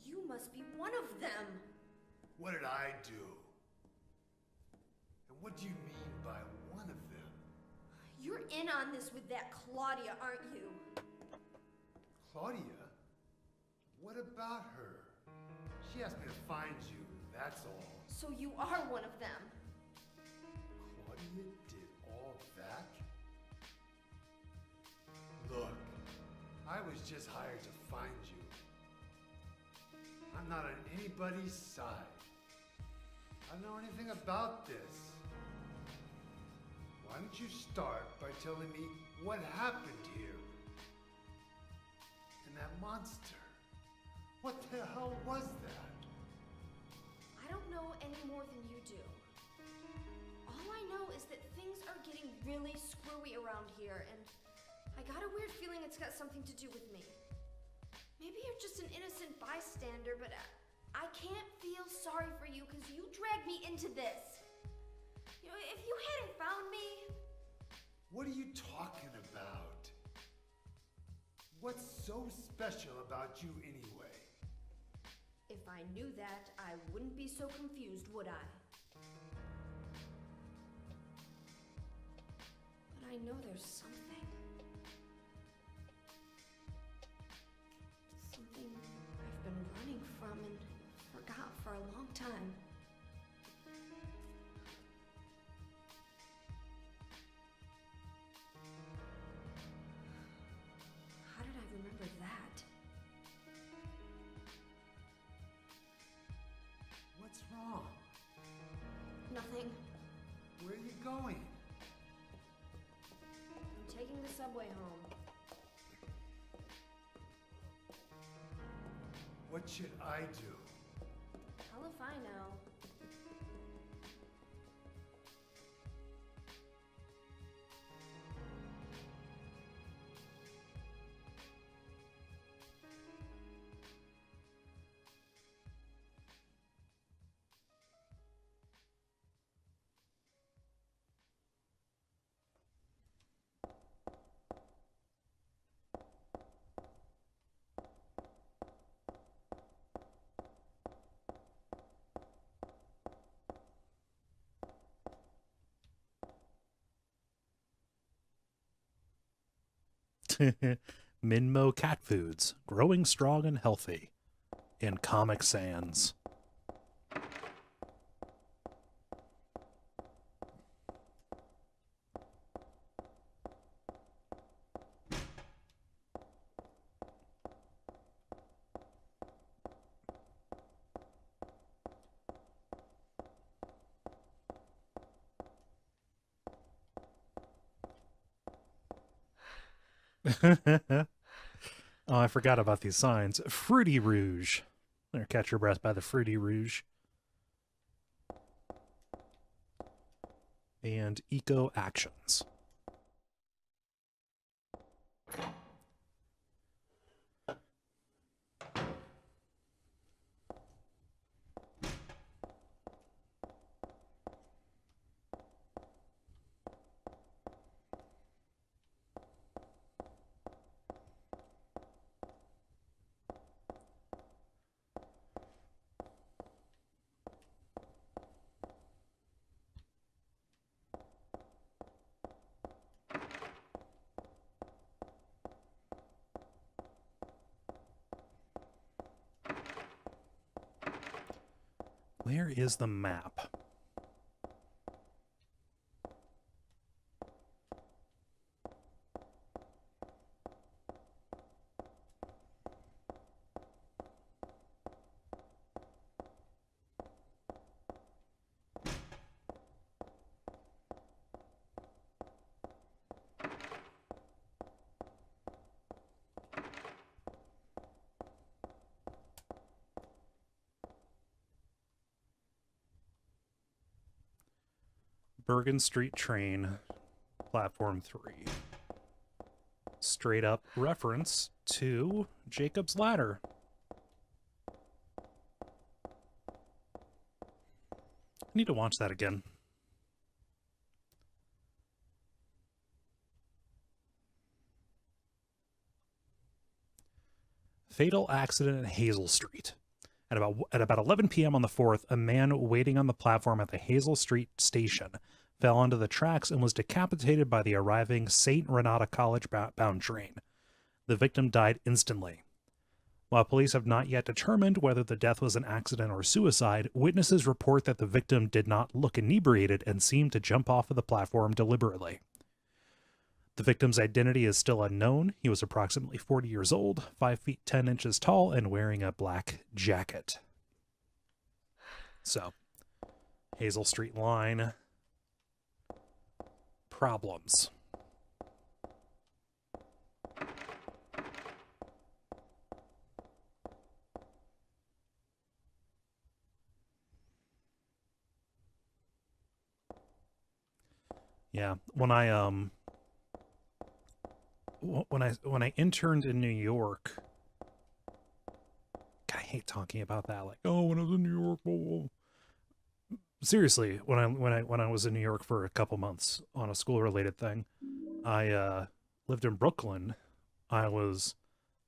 You must be one of them. What did I do? And what do you mean by one of them? You're in on this with that Claudia, aren't you? Claudia? What about her? She asked me to find you, that's all. So you are one of them. Claudia did all that? Look, I was just hired to find you. I'm not on anybody's side. I don't know anything about this. Why don't you start by telling me what happened here? And that monster. What the hell was that? I don't know any more than you do. All I know is that things are getting really screwy around here, and I got a weird feeling it's got something to do with me. Maybe you're just an innocent bystander, but I can't feel sorry for you because you dragged me into this. You know, if you hadn't found me... What are you talking about? What's so special about you anyway? If I knew that, I wouldn't be so confused, would I? But I know there's something. Something I've been running from and forgot for a long time. How did I remember that? What's wrong? Nothing. Where are you going? I'm taking the subway home. What should I do? Hell if I know. Minmo Cat Foods, growing strong and healthy in Comic Sans. Oh, I forgot about these signs. Fruity Rouge. There, catch your breath by the Fruity Rouge. And Eco Actions. Where is the map? Bergen Street train, platform 3. Straight up reference to Jacob's Ladder. I need to watch that again. Fatal accident at Hazel Street. At about 11 p.m. on the 4th, a man waiting on the platform at the Hazel Street station fell onto the tracks and was decapitated by the arriving St. Renata College bound train. The victim died instantly. While police have not yet determined whether the death was an accident or suicide, witnesses report that the victim did not look inebriated and seemed to jump off of the platform deliberately. The victim's identity is still unknown. He was approximately 40 years old, 5 feet 10 inches tall, and wearing a black jacket. So, Hazel Street line. Problems. Yeah, when I interned in New York, God, I hate talking about that. Like, oh, when I was in New York, whoa, whoa. Seriously, when I was in New York for a couple months on a school related thing, I lived in Brooklyn. I was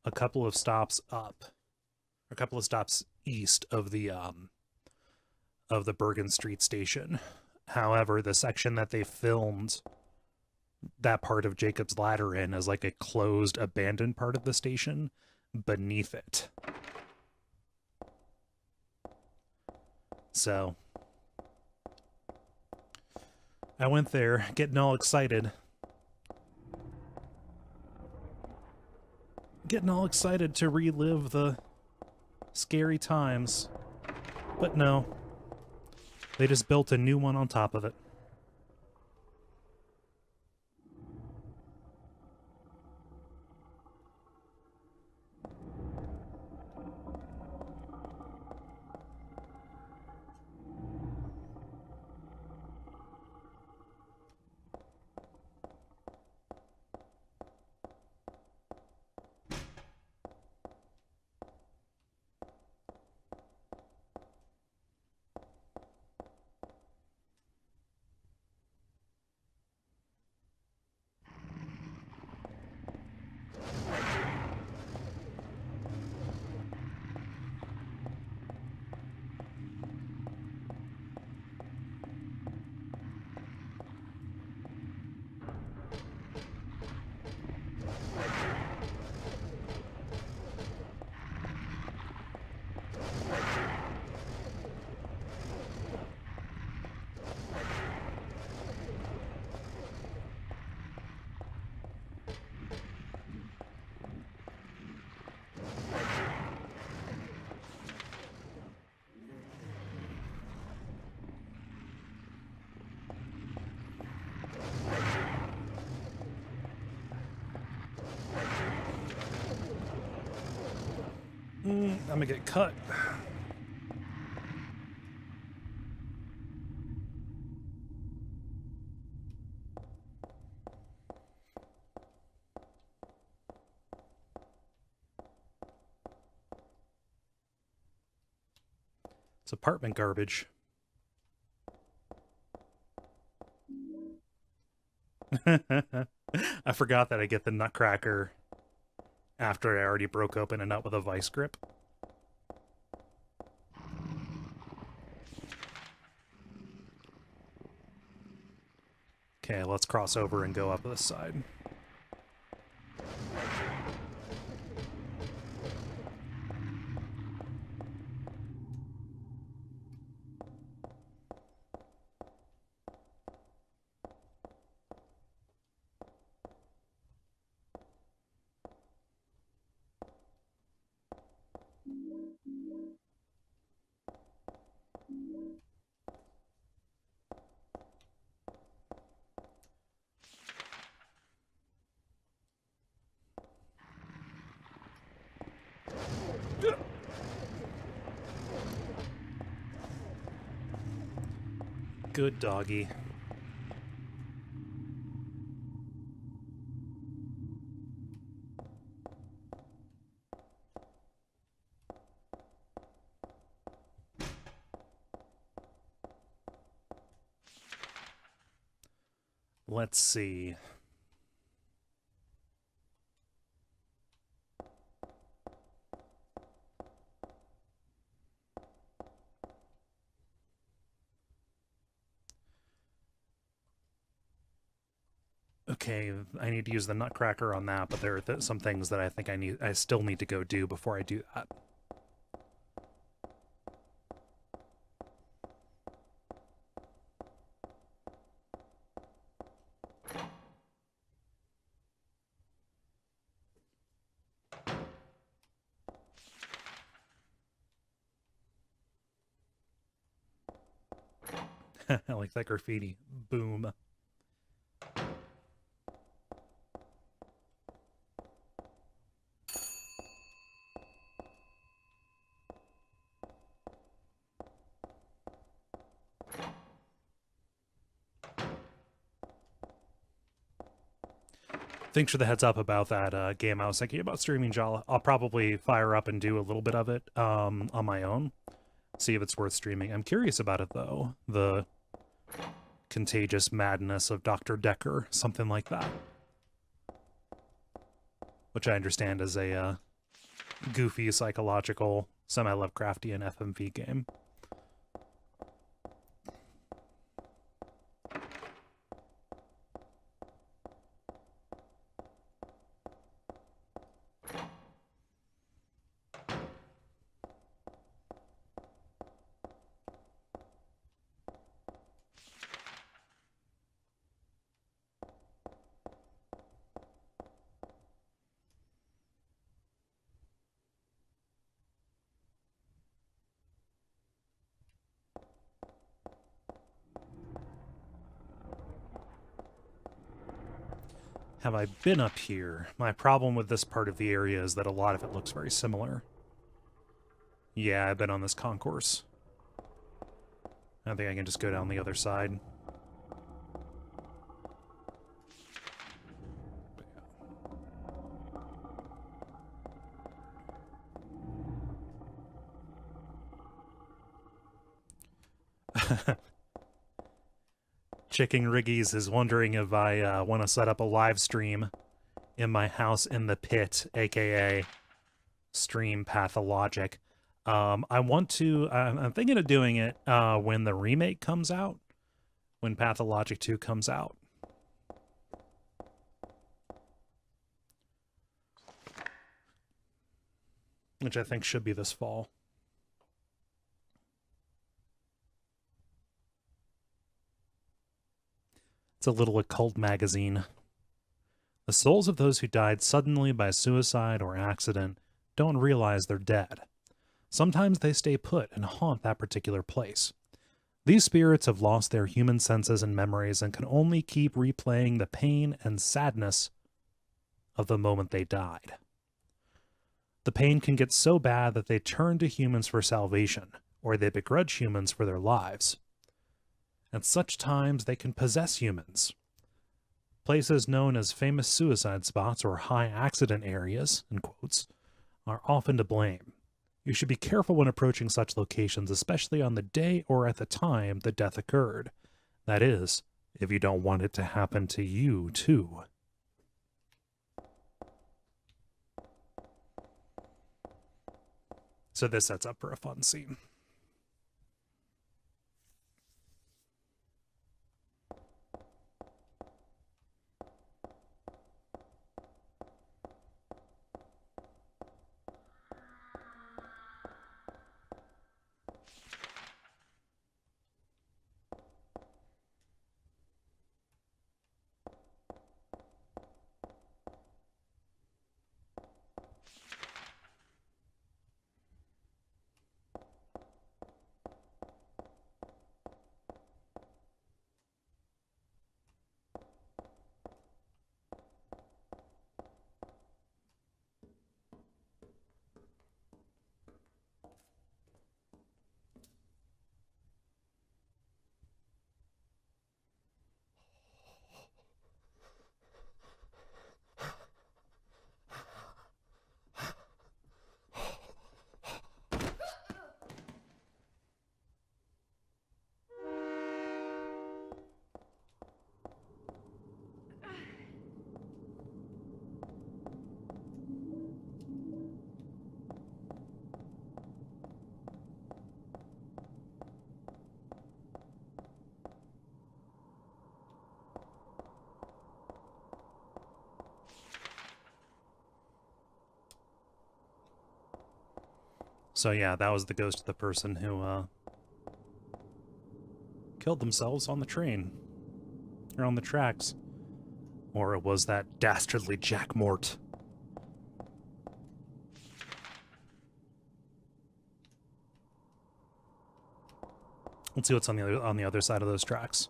a couple of stops east of the Bergen Street station. However, the section that they filmed that part of Jacob's Ladder in is like a closed, abandoned part of the station beneath it. So I went there, getting all excited. To relive the scary times. But no. They just built a new one on top of it. I'm gonna get cut. It's apartment garbage. I forgot that I get the nutcracker after I already broke open a nut with a vice grip. Okay, let's cross over and go up this side. Good doggy. Let's see. Okay, I need to use the Nutcracker on that, but there are some things that I think I still need to go do before I do that. I like that graffiti. Boom. Thanks for the heads up about that game. I was thinking about streaming Jala. I'll probably fire up and do a little bit of it on my own. See if it's worth streaming. I'm curious about it, though. The contagious madness of Dr. Decker, something like that. Which I understand is a goofy, psychological, semi-Lovecraftian FMV game. Have I been up here? My problem with this part of the area is that a lot of it looks very similar. Yeah, I've been on this concourse. I think I can just go down the other side. Chicken Riggies is wondering if I want to set up a live stream in my house in the pit, aka stream Pathologic. I want to. I'm thinking of doing it when the remake comes out, when Pathologic 2 comes out. Which I think should be this fall. It's a little occult magazine. The souls of those who died suddenly by suicide or accident don't realize they're dead. Sometimes they stay put and haunt that particular place. These spirits have lost their human senses and memories and can only keep replaying the pain and sadness of the moment they died. The pain can get so bad that they turn to humans for salvation, or they begrudge humans for their lives. At such times, they can possess humans. Places known as famous suicide spots or high accident areas, in quotes, are often to blame. You should be careful when approaching such locations, especially on the day or at the time the death occurred. That is, if you don't want it to happen to you, too. So this sets up for a fun scene. So yeah, that was the ghost of the person who killed themselves on the train. Or on the tracks. Or it was that dastardly Jack Mort. Let's see what's on the other side of those tracks.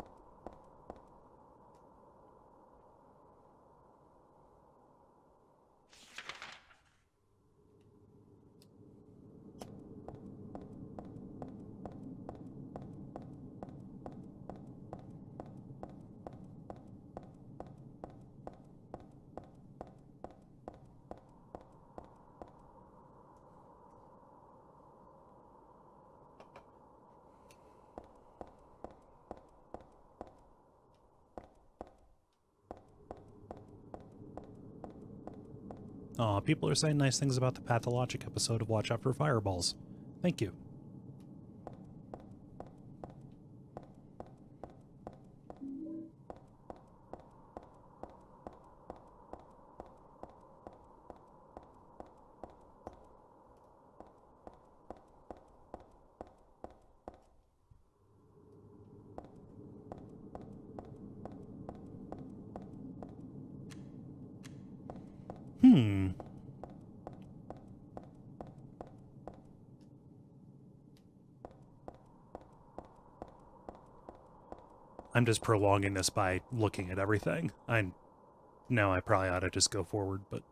Aw, people are saying nice things about the pathologic episode of Watch Out for Fireballs. Thank you. I'm just prolonging this by looking at everything. I know I probably ought to just go forward, but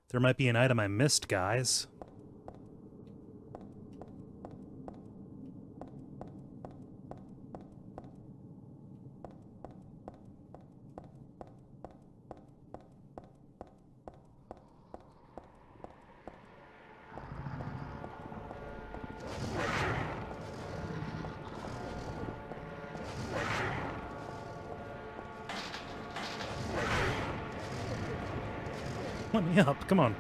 there might be an item I missed, guys. Let me up, come on.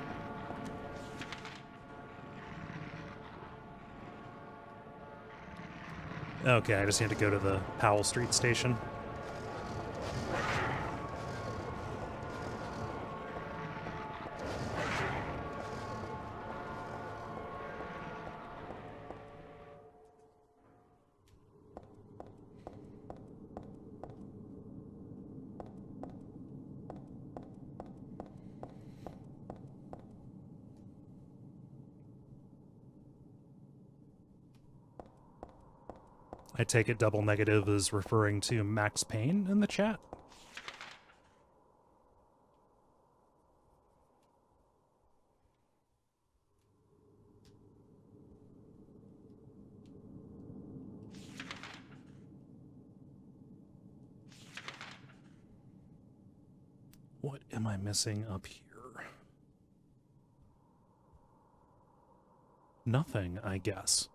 Okay, I just need to go to the Powell Street station. I take it double negative is referring to Max Payne in the chat. What am I missing up here? Nothing, I guess.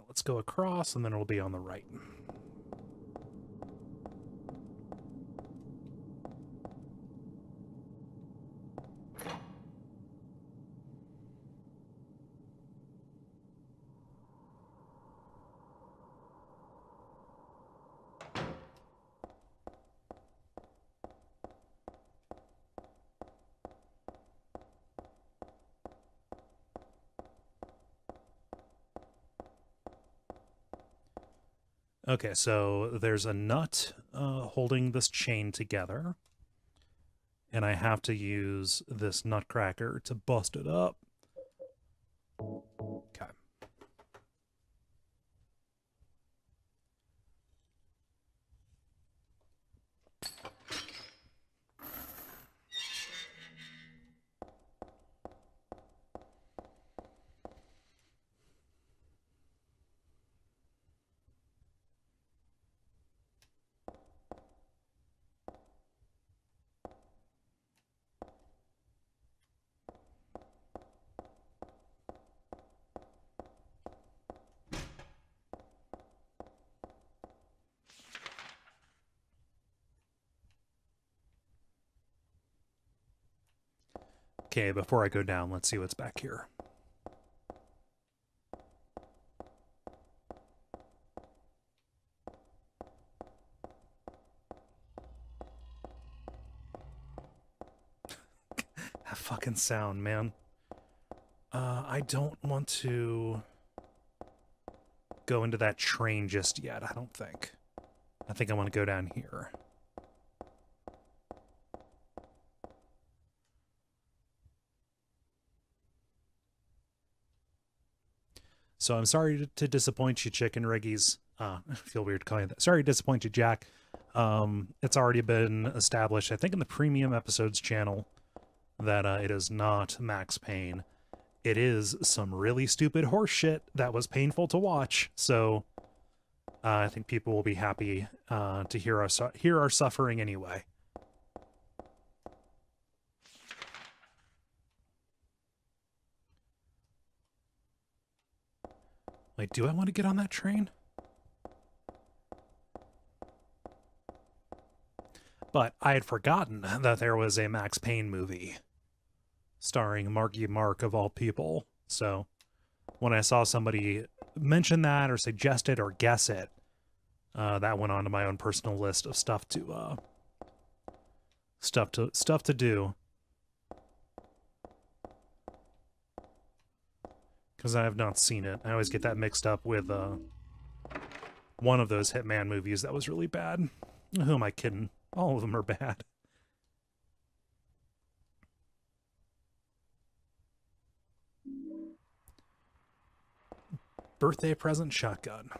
Let's go across, and then it'll be on the right. Okay, so there's a nut holding this chain together, and I have to use this nutcracker to bust it up. Okay. Okay, before I go down, let's see what's back here. fucking sound, man. I don't want to go into that train just yet, I don't think. I think I want to go down here. So I'm sorry to disappoint you, Chicken Riggies. I feel weird calling it that. Sorry to disappoint you, Jack. It's already been established, I think, in the premium episodes channel that it is not Max Payne. It is some really stupid horse shit that was painful to watch. So I think people will be happy to hear our suffering anyway. Wait, do I want to get on that train? But I had forgotten that there was a Max Payne movie starring Marky Mark of all people. So when I saw somebody mention that or suggest it or guess it, that went onto my own personal list of stuff to do. Because I have not seen it. I always get that mixed up with one of those Hitman movies that was really bad. Who am I kidding? All of them are bad. Birthday present shotgun.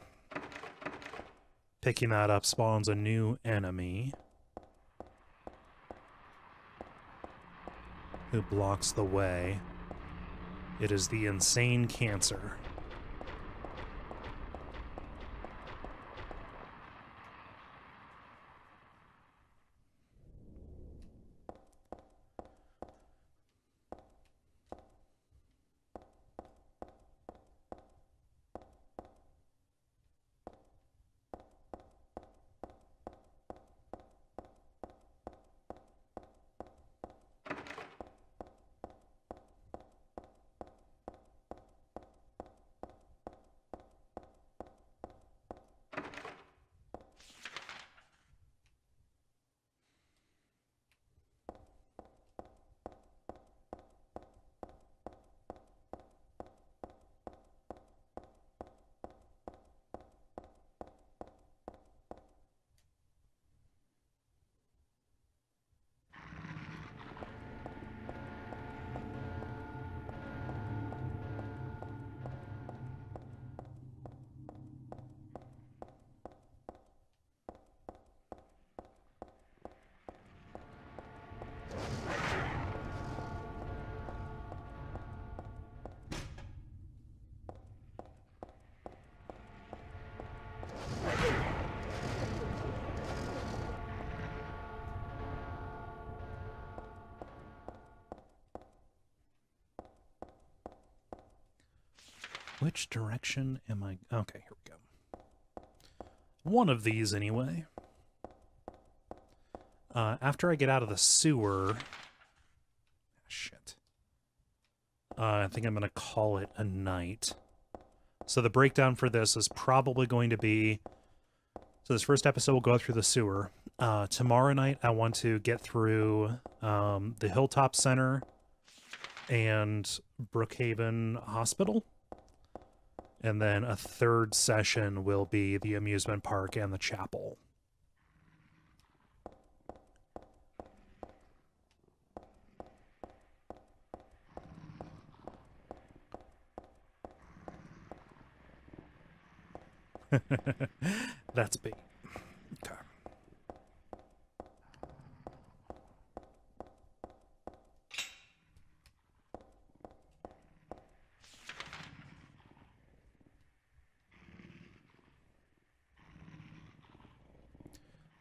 Picking that up spawns a new enemy who blocks the way. It is the insane cancer. Which direction am I? Okay, here we go. One of these, anyway. After I get out of the sewer... Shit. I think I'm going to call it a night. So the breakdown for this is probably going to be... So this first episode will go through the sewer. Tomorrow night, I want to get through the Hilltop Center and Brookhaven Hospital. And then a third session will be the amusement park and the chapel. That's big. Okay.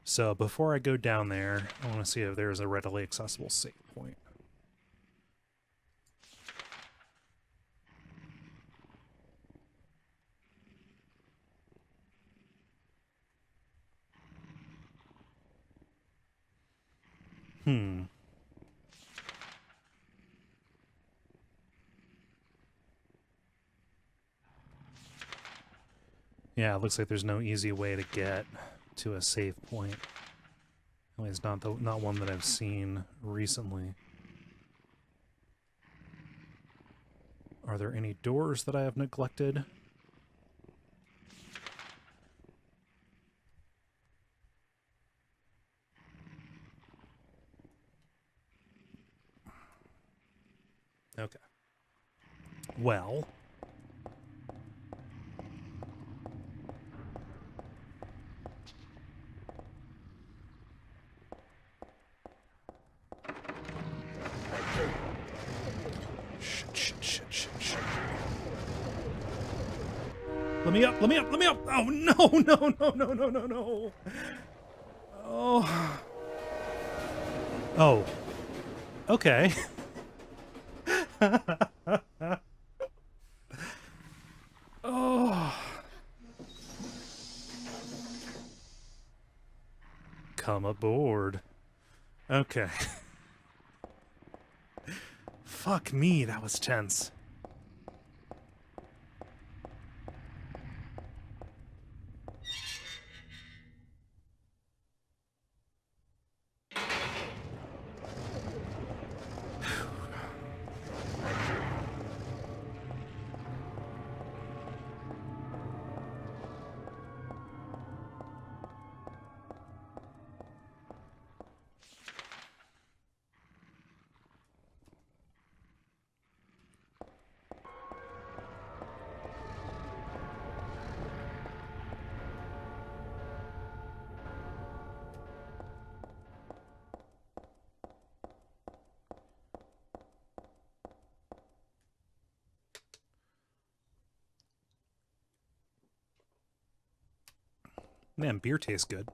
So before I go down there, I want to see if there's a readily accessible save point. Yeah, it looks like there's no easy way to get to a save point. At least not one that I've seen recently. Are there any doors that I have neglected? Okay. Well. Shit. Let me up. Oh, no. Oh. Oh. Okay. Oh. Come aboard. Okay. Fuck me, that was tense. Man, beer tastes good.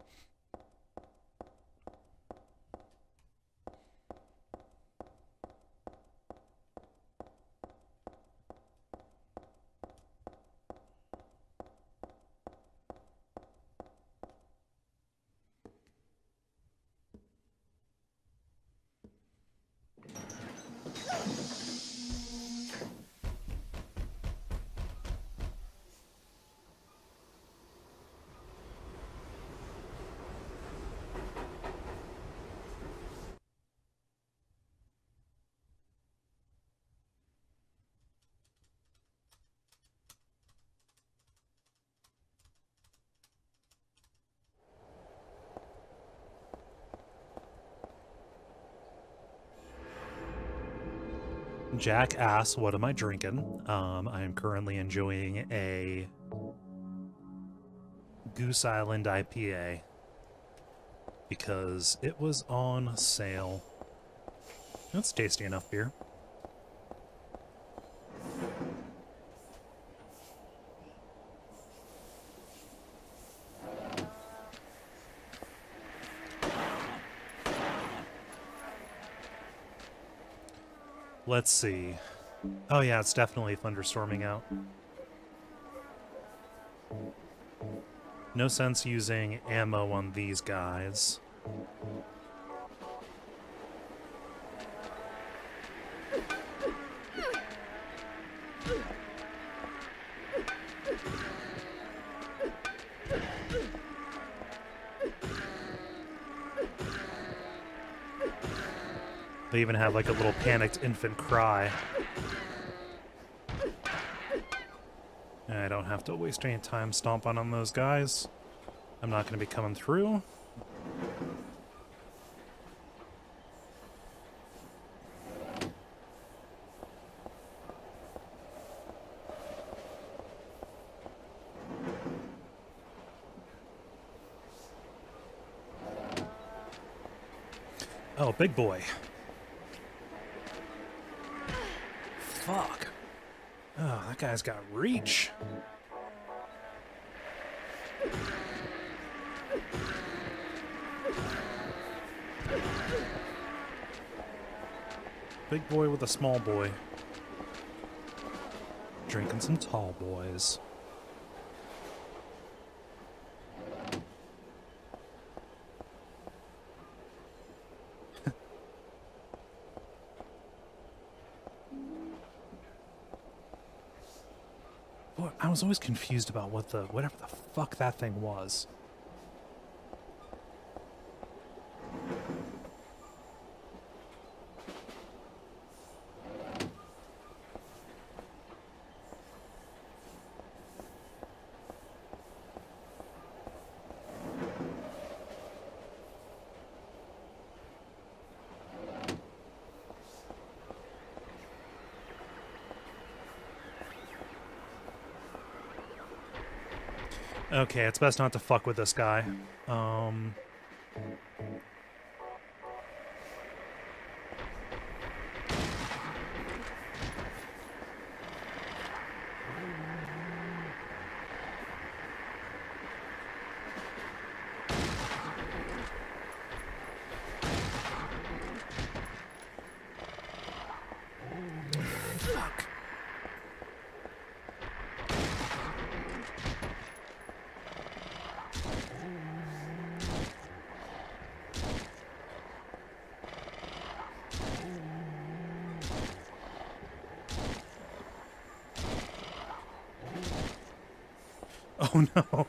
Jack asks, what am I drinking? I am currently enjoying a Goose Island IPA because it was on sale. That's tasty enough beer. Let's see. Oh yeah, it's definitely thunderstorming out. No sense using ammo on these guys. They even have like a little panicked infant cry. I don't have to waste any time stomping on those guys. I'm not going to be coming through. Oh, big boy. Fuck. Oh, that guy's got reach. Big boy with a small boy. Drinking some tall boys. I was always confused about whatever the fuck that thing was. Okay, it's best not to fuck with this guy. Fuck. Oh no.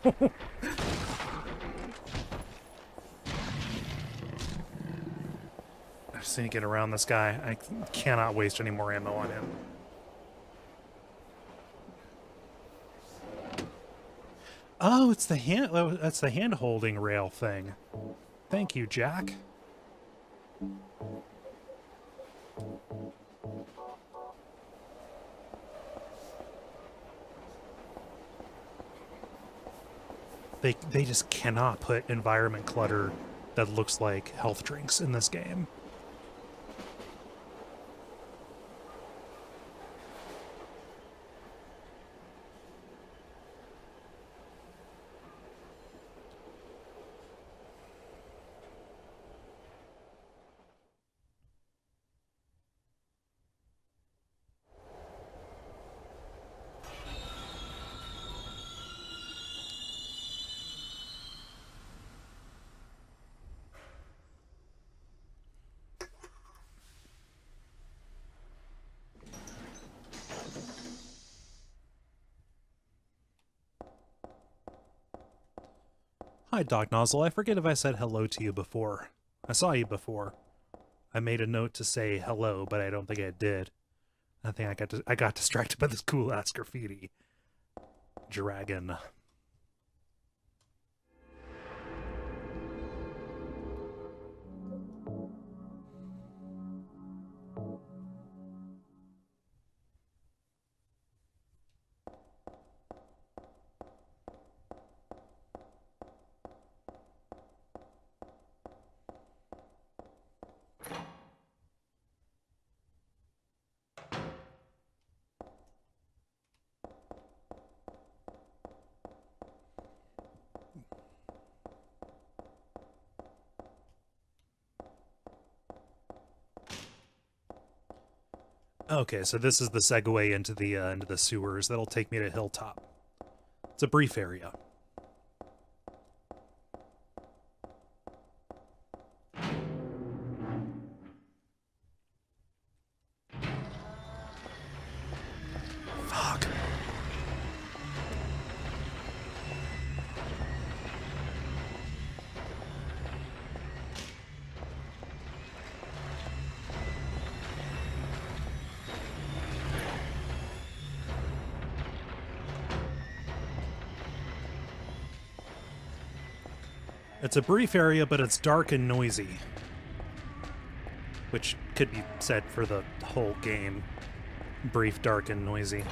I just need to get around this guy. I cannot waste any more ammo on him. Oh, it's the hand. Oh, that's the hand-holding rail thing. Thank you, Jack. They just cannot put environment clutter that looks like health drinks in this game. Hi, Doc Nozzle. I forget if I said hello to you before. I saw you before. I made a note to say hello, but I don't think I did. I think I got distracted by this cool ass graffiti. Dragon. Okay, so this is the segue into the sewers that'll take me to Hilltop. It's a brief area. Fuck. It's a brief area, but it's dark and noisy. Which could be said for the whole game. Brief, dark, and noisy.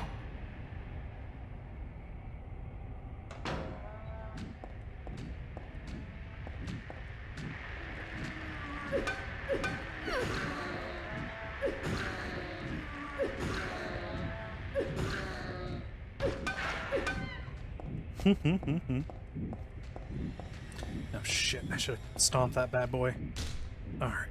Oh shit, I should have stomped that bad boy. Alright.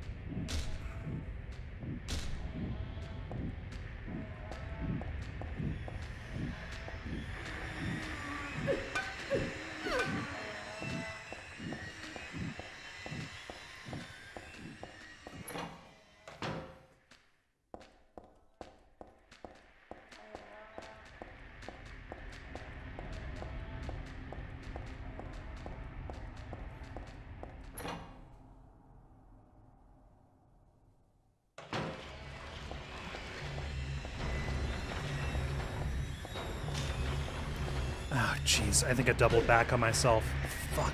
Oh, jeez. I think I doubled back on myself. Fuck.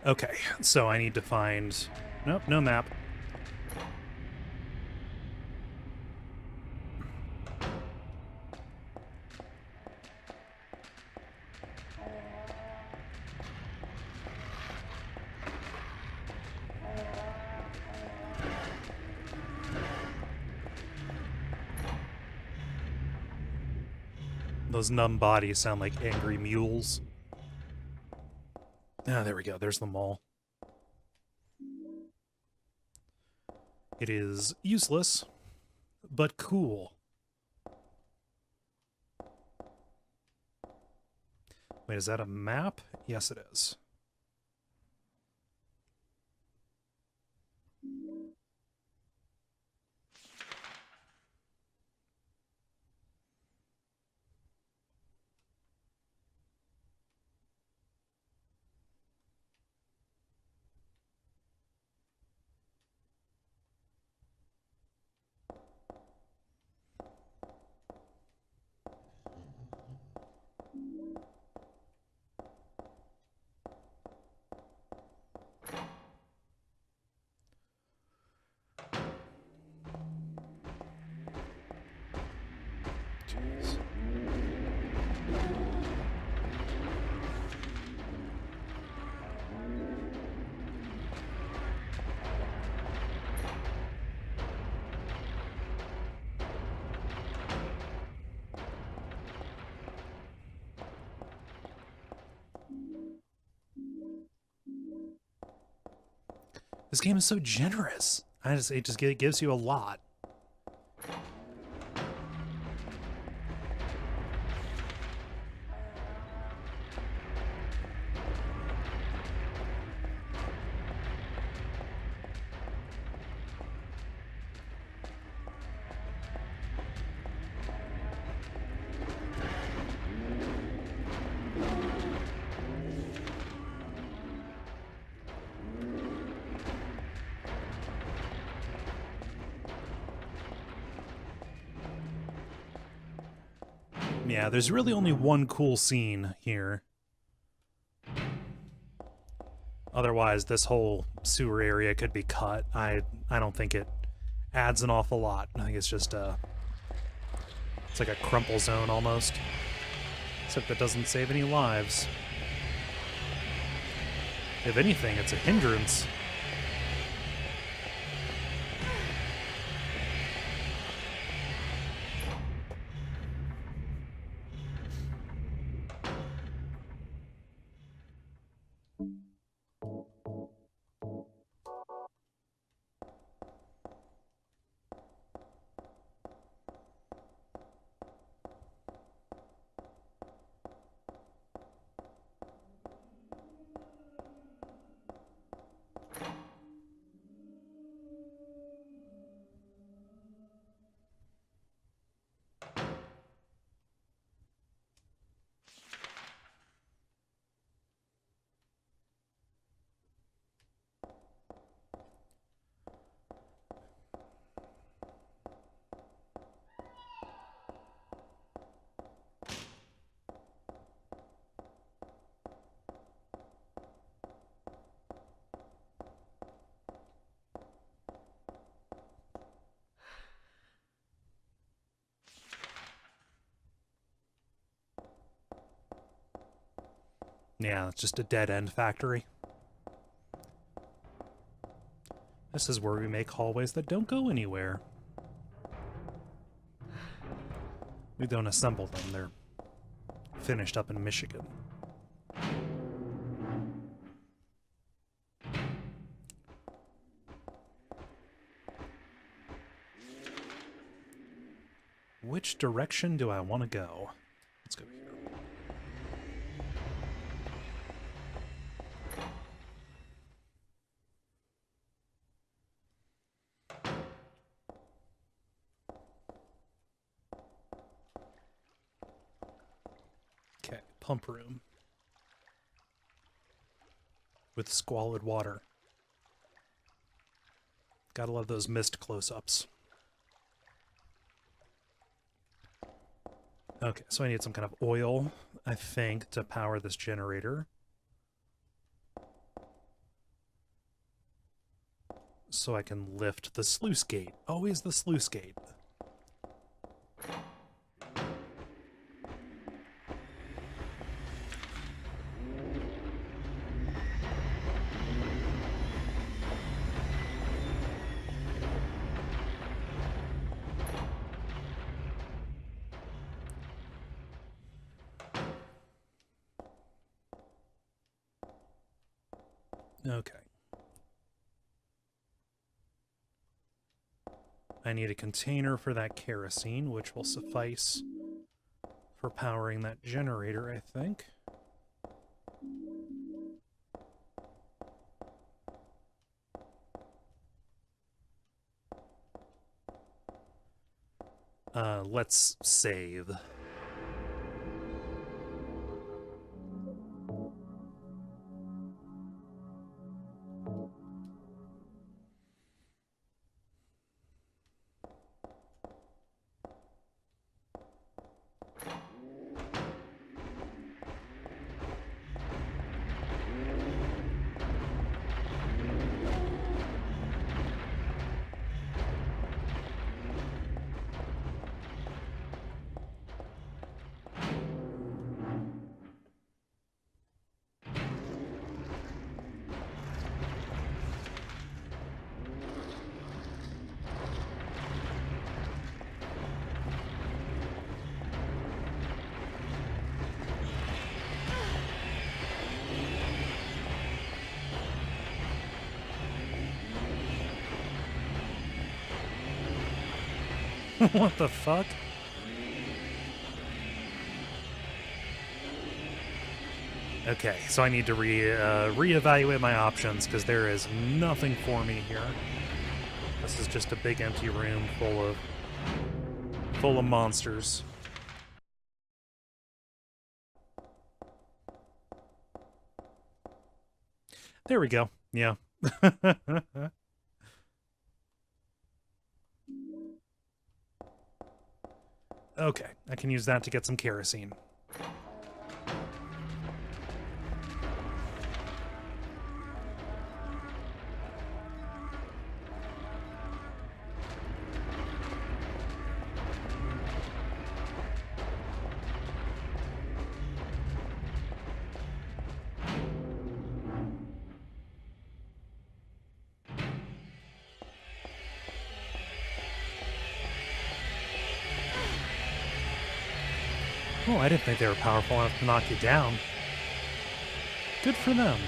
Okay, so I need to find... Nope, no map. Those numb bodies sound like angry mules. Ah, there we go. There's the mall. It is useless, but cool. Wait, is that a map? Yes, it is. Jeez. This game is so generous. It just gives you a lot. Yeah, there's really only one cool scene here. Otherwise, this whole sewer area could be cut. I don't think it adds an awful lot. I think it's just it's like a crumple zone almost. Except it doesn't save any lives. If anything, it's a hindrance. Yeah, it's just a dead-end factory. This is where we make hallways that don't go anywhere. We don't assemble them, they're finished up in Michigan. Which direction do I want to go? Let's go here. Okay, pump room. With squalid water. Gotta love those mist close-ups. Okay, so I need some kind of oil, I think, to power this generator. so I can lift the sluice gate. Always the sluice gate. Okay. I need a container for that kerosene, which will suffice for powering that generator, I think. Let's save. What the fuck? Okay, so I need to reevaluate my options because there is nothing for me here. This is just a big empty room full of monsters. There we go. Yeah. Okay, I can use that to get some kerosene. Oh, I didn't think they were powerful enough to knock you down. Good for them.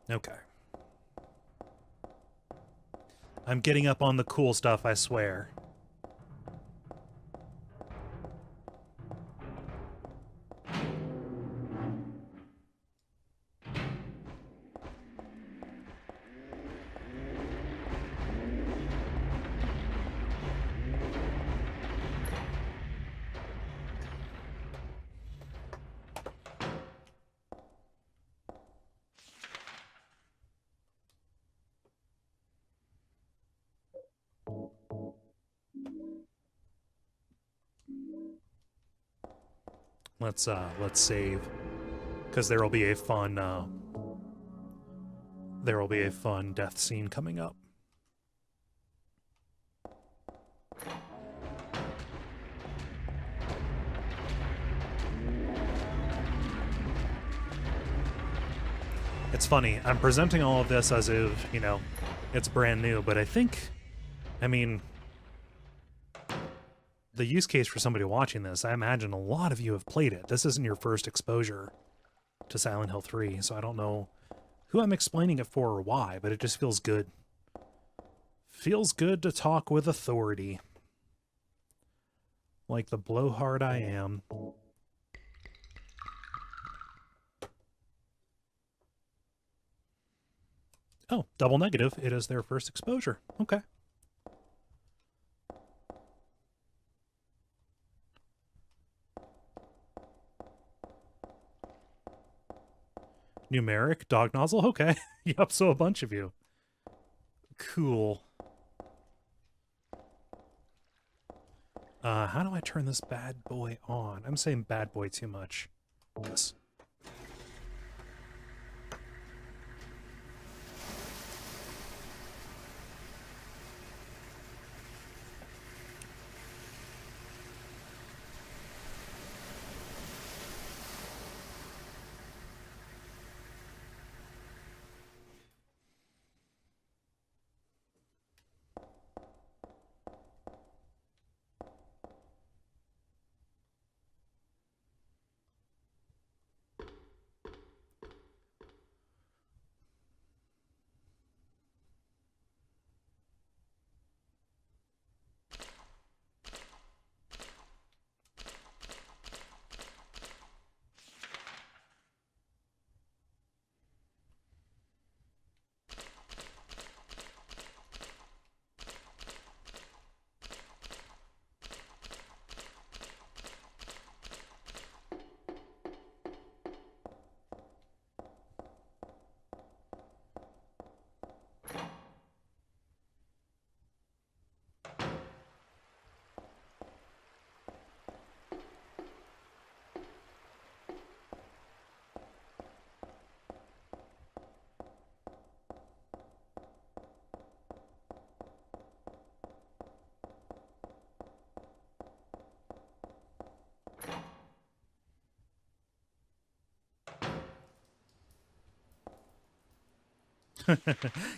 Okay. I'm getting up on the cool stuff, I swear. Let's save, because there will be a fun death scene coming up. It's funny, I'm presenting all of this as if, you know, it's brand new, but I mean, the use case for somebody watching this, I imagine a lot of you have played it. This isn't your first exposure to Silent Hill 3, so I don't know who I'm explaining it for or why, but it just feels good. Feels good to talk with authority. Like the blowhard I am. Oh, double negative. It is their first exposure. Okay. Numeric, dog nozzle? Okay. Yep, so a bunch of you. Cool. How do I turn this bad boy on? I'm saying bad boy too much. Yes.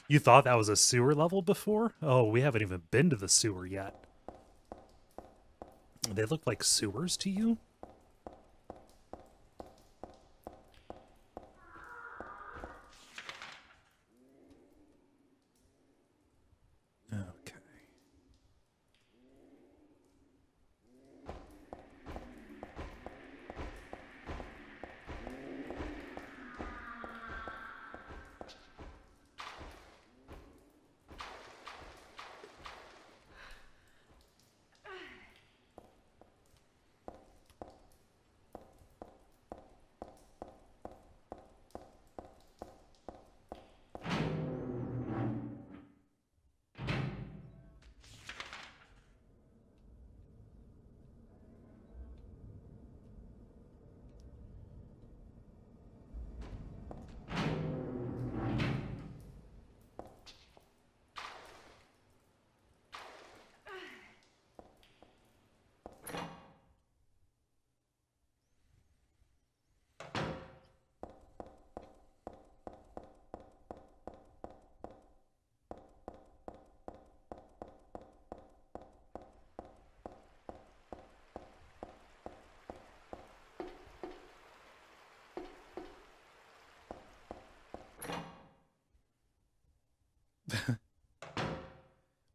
You thought that was a sewer level before? Oh, we haven't even been to the sewer yet. They look like sewers to you? Okay.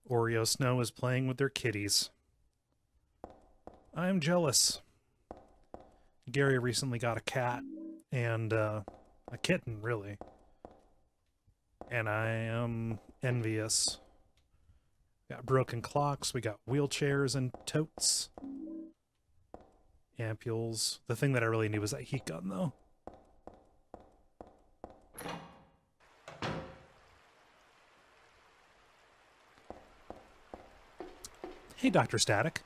Oreo Snow is playing with their kitties. I'm jealous. Gary recently got a cat and a kitten, really. And I am envious. Got broken clocks, we got wheelchairs and totes. Ampules. The thing that I really need was that heat gun, though. Hey, Dr. Static.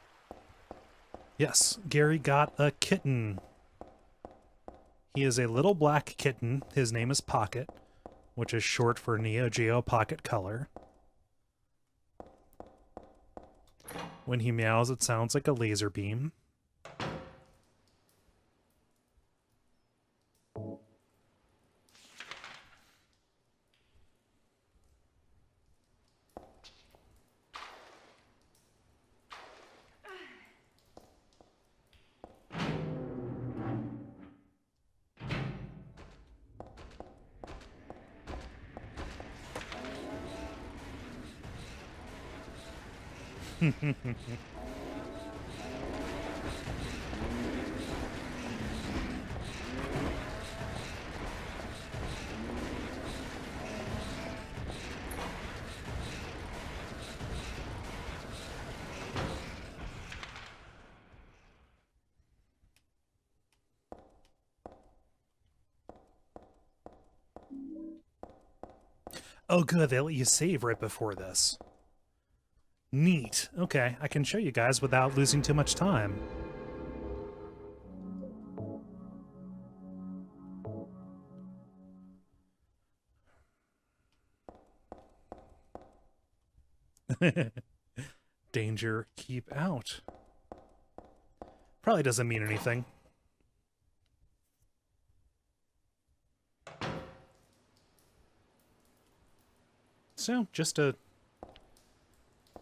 Yes, Gary got a kitten. He is a little black kitten. His name is Pocket, which is short for Neo Geo Pocket Color. When he meows, it sounds like a laser beam. Oh, good. They let you save right before this. Neat. Okay, I can show you guys without losing too much time. Danger, keep out. Probably doesn't mean anything. So, just a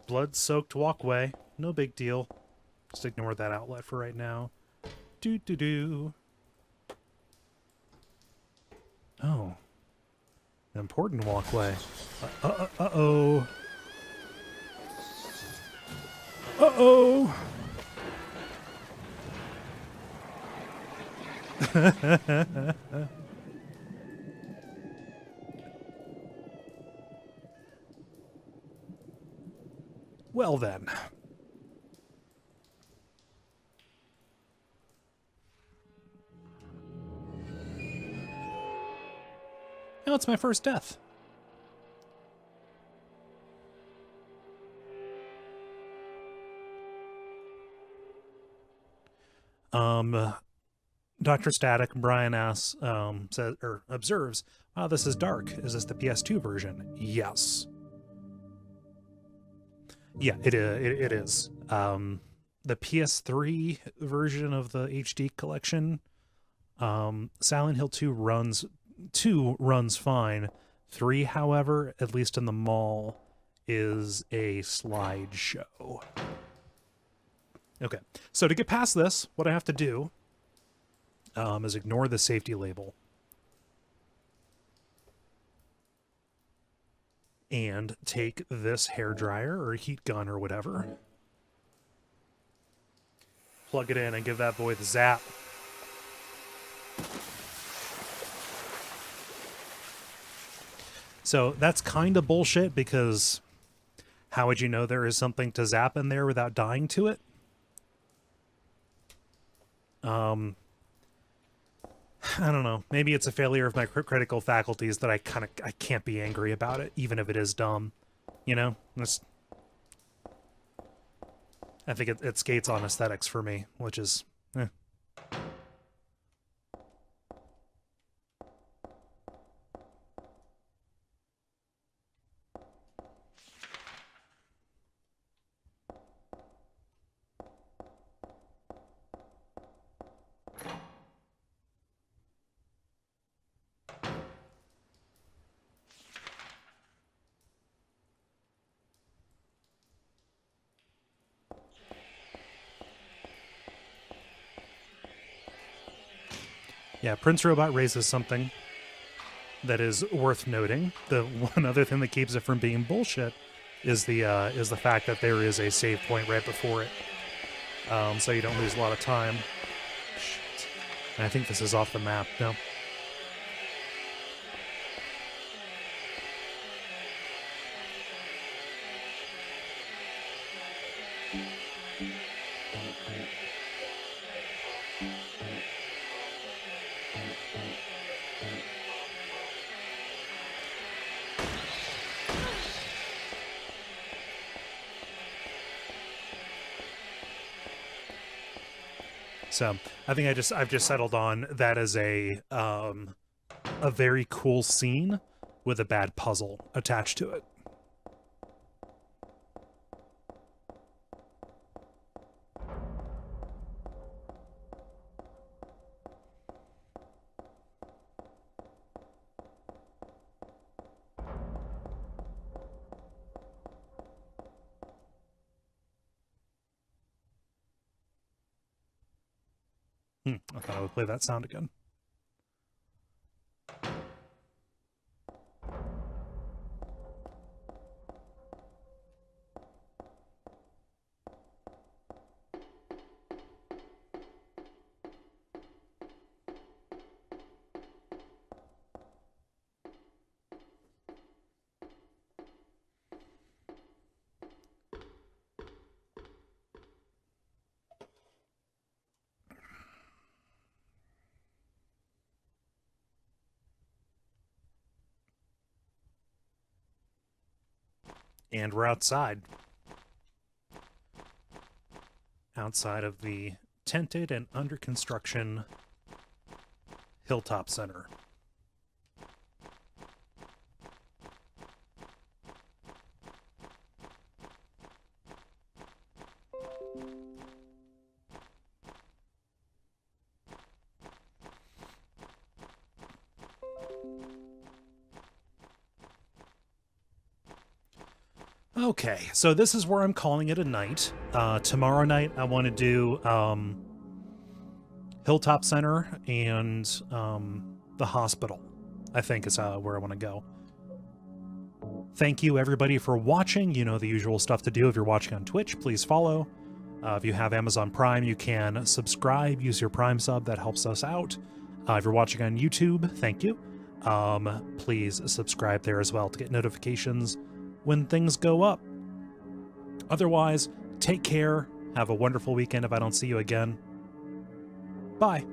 blood-soaked walkway. No big deal. Just ignore that outlet for right now. Do-do-do. Oh. An important walkway. Uh-oh. Uh-oh! Well then. Oh, it's my first death. Dr. Static, Brian asks, says, or observes, wow, this is dark. Is this the PS2 version? Yes. Yeah, it is. The PS3 version of the HD collection, Silent Hill 2 runs fine. 3, however, at least in the mall, is a slideshow. Okay, so to get past this, what I have to do is ignore the safety label and take this hairdryer or heat gun or whatever, plug it in and give that boy the zap. So that's kind of bullshit, because how would you know there is something to zap in there without dying to it? I don't know. Maybe it's a failure of my critical faculties that I can't be angry about it, even if it is dumb. You know? I think it skates on aesthetics for me, which is... eh. Yeah, Prince Robot raises something that is worth noting. The one other thing that keeps it from being bullshit is the fact that there is a save point right before it, so you don't lose a lot of time. Shit. And I think this is off the map. No. So I think I've just settled on that as a very cool scene with a bad puzzle attached to it. I thought I would play that sound again. And we're outside. Outside of the tented and under construction Hilltop Center. Okay, so this is where I'm calling it a night. Tomorrow night, I want to do Hilltop Center and the hospital, I think is where I want to go. Thank you, everybody, for watching. You know the usual stuff to do. If you're watching on Twitch, please follow. If you have Amazon Prime, you can subscribe. Use your Prime sub. That helps us out. If you're watching on YouTube, thank you. Please subscribe there as well to get notifications when things go up. Otherwise, take care. Have a wonderful weekend if I don't see you again. Bye.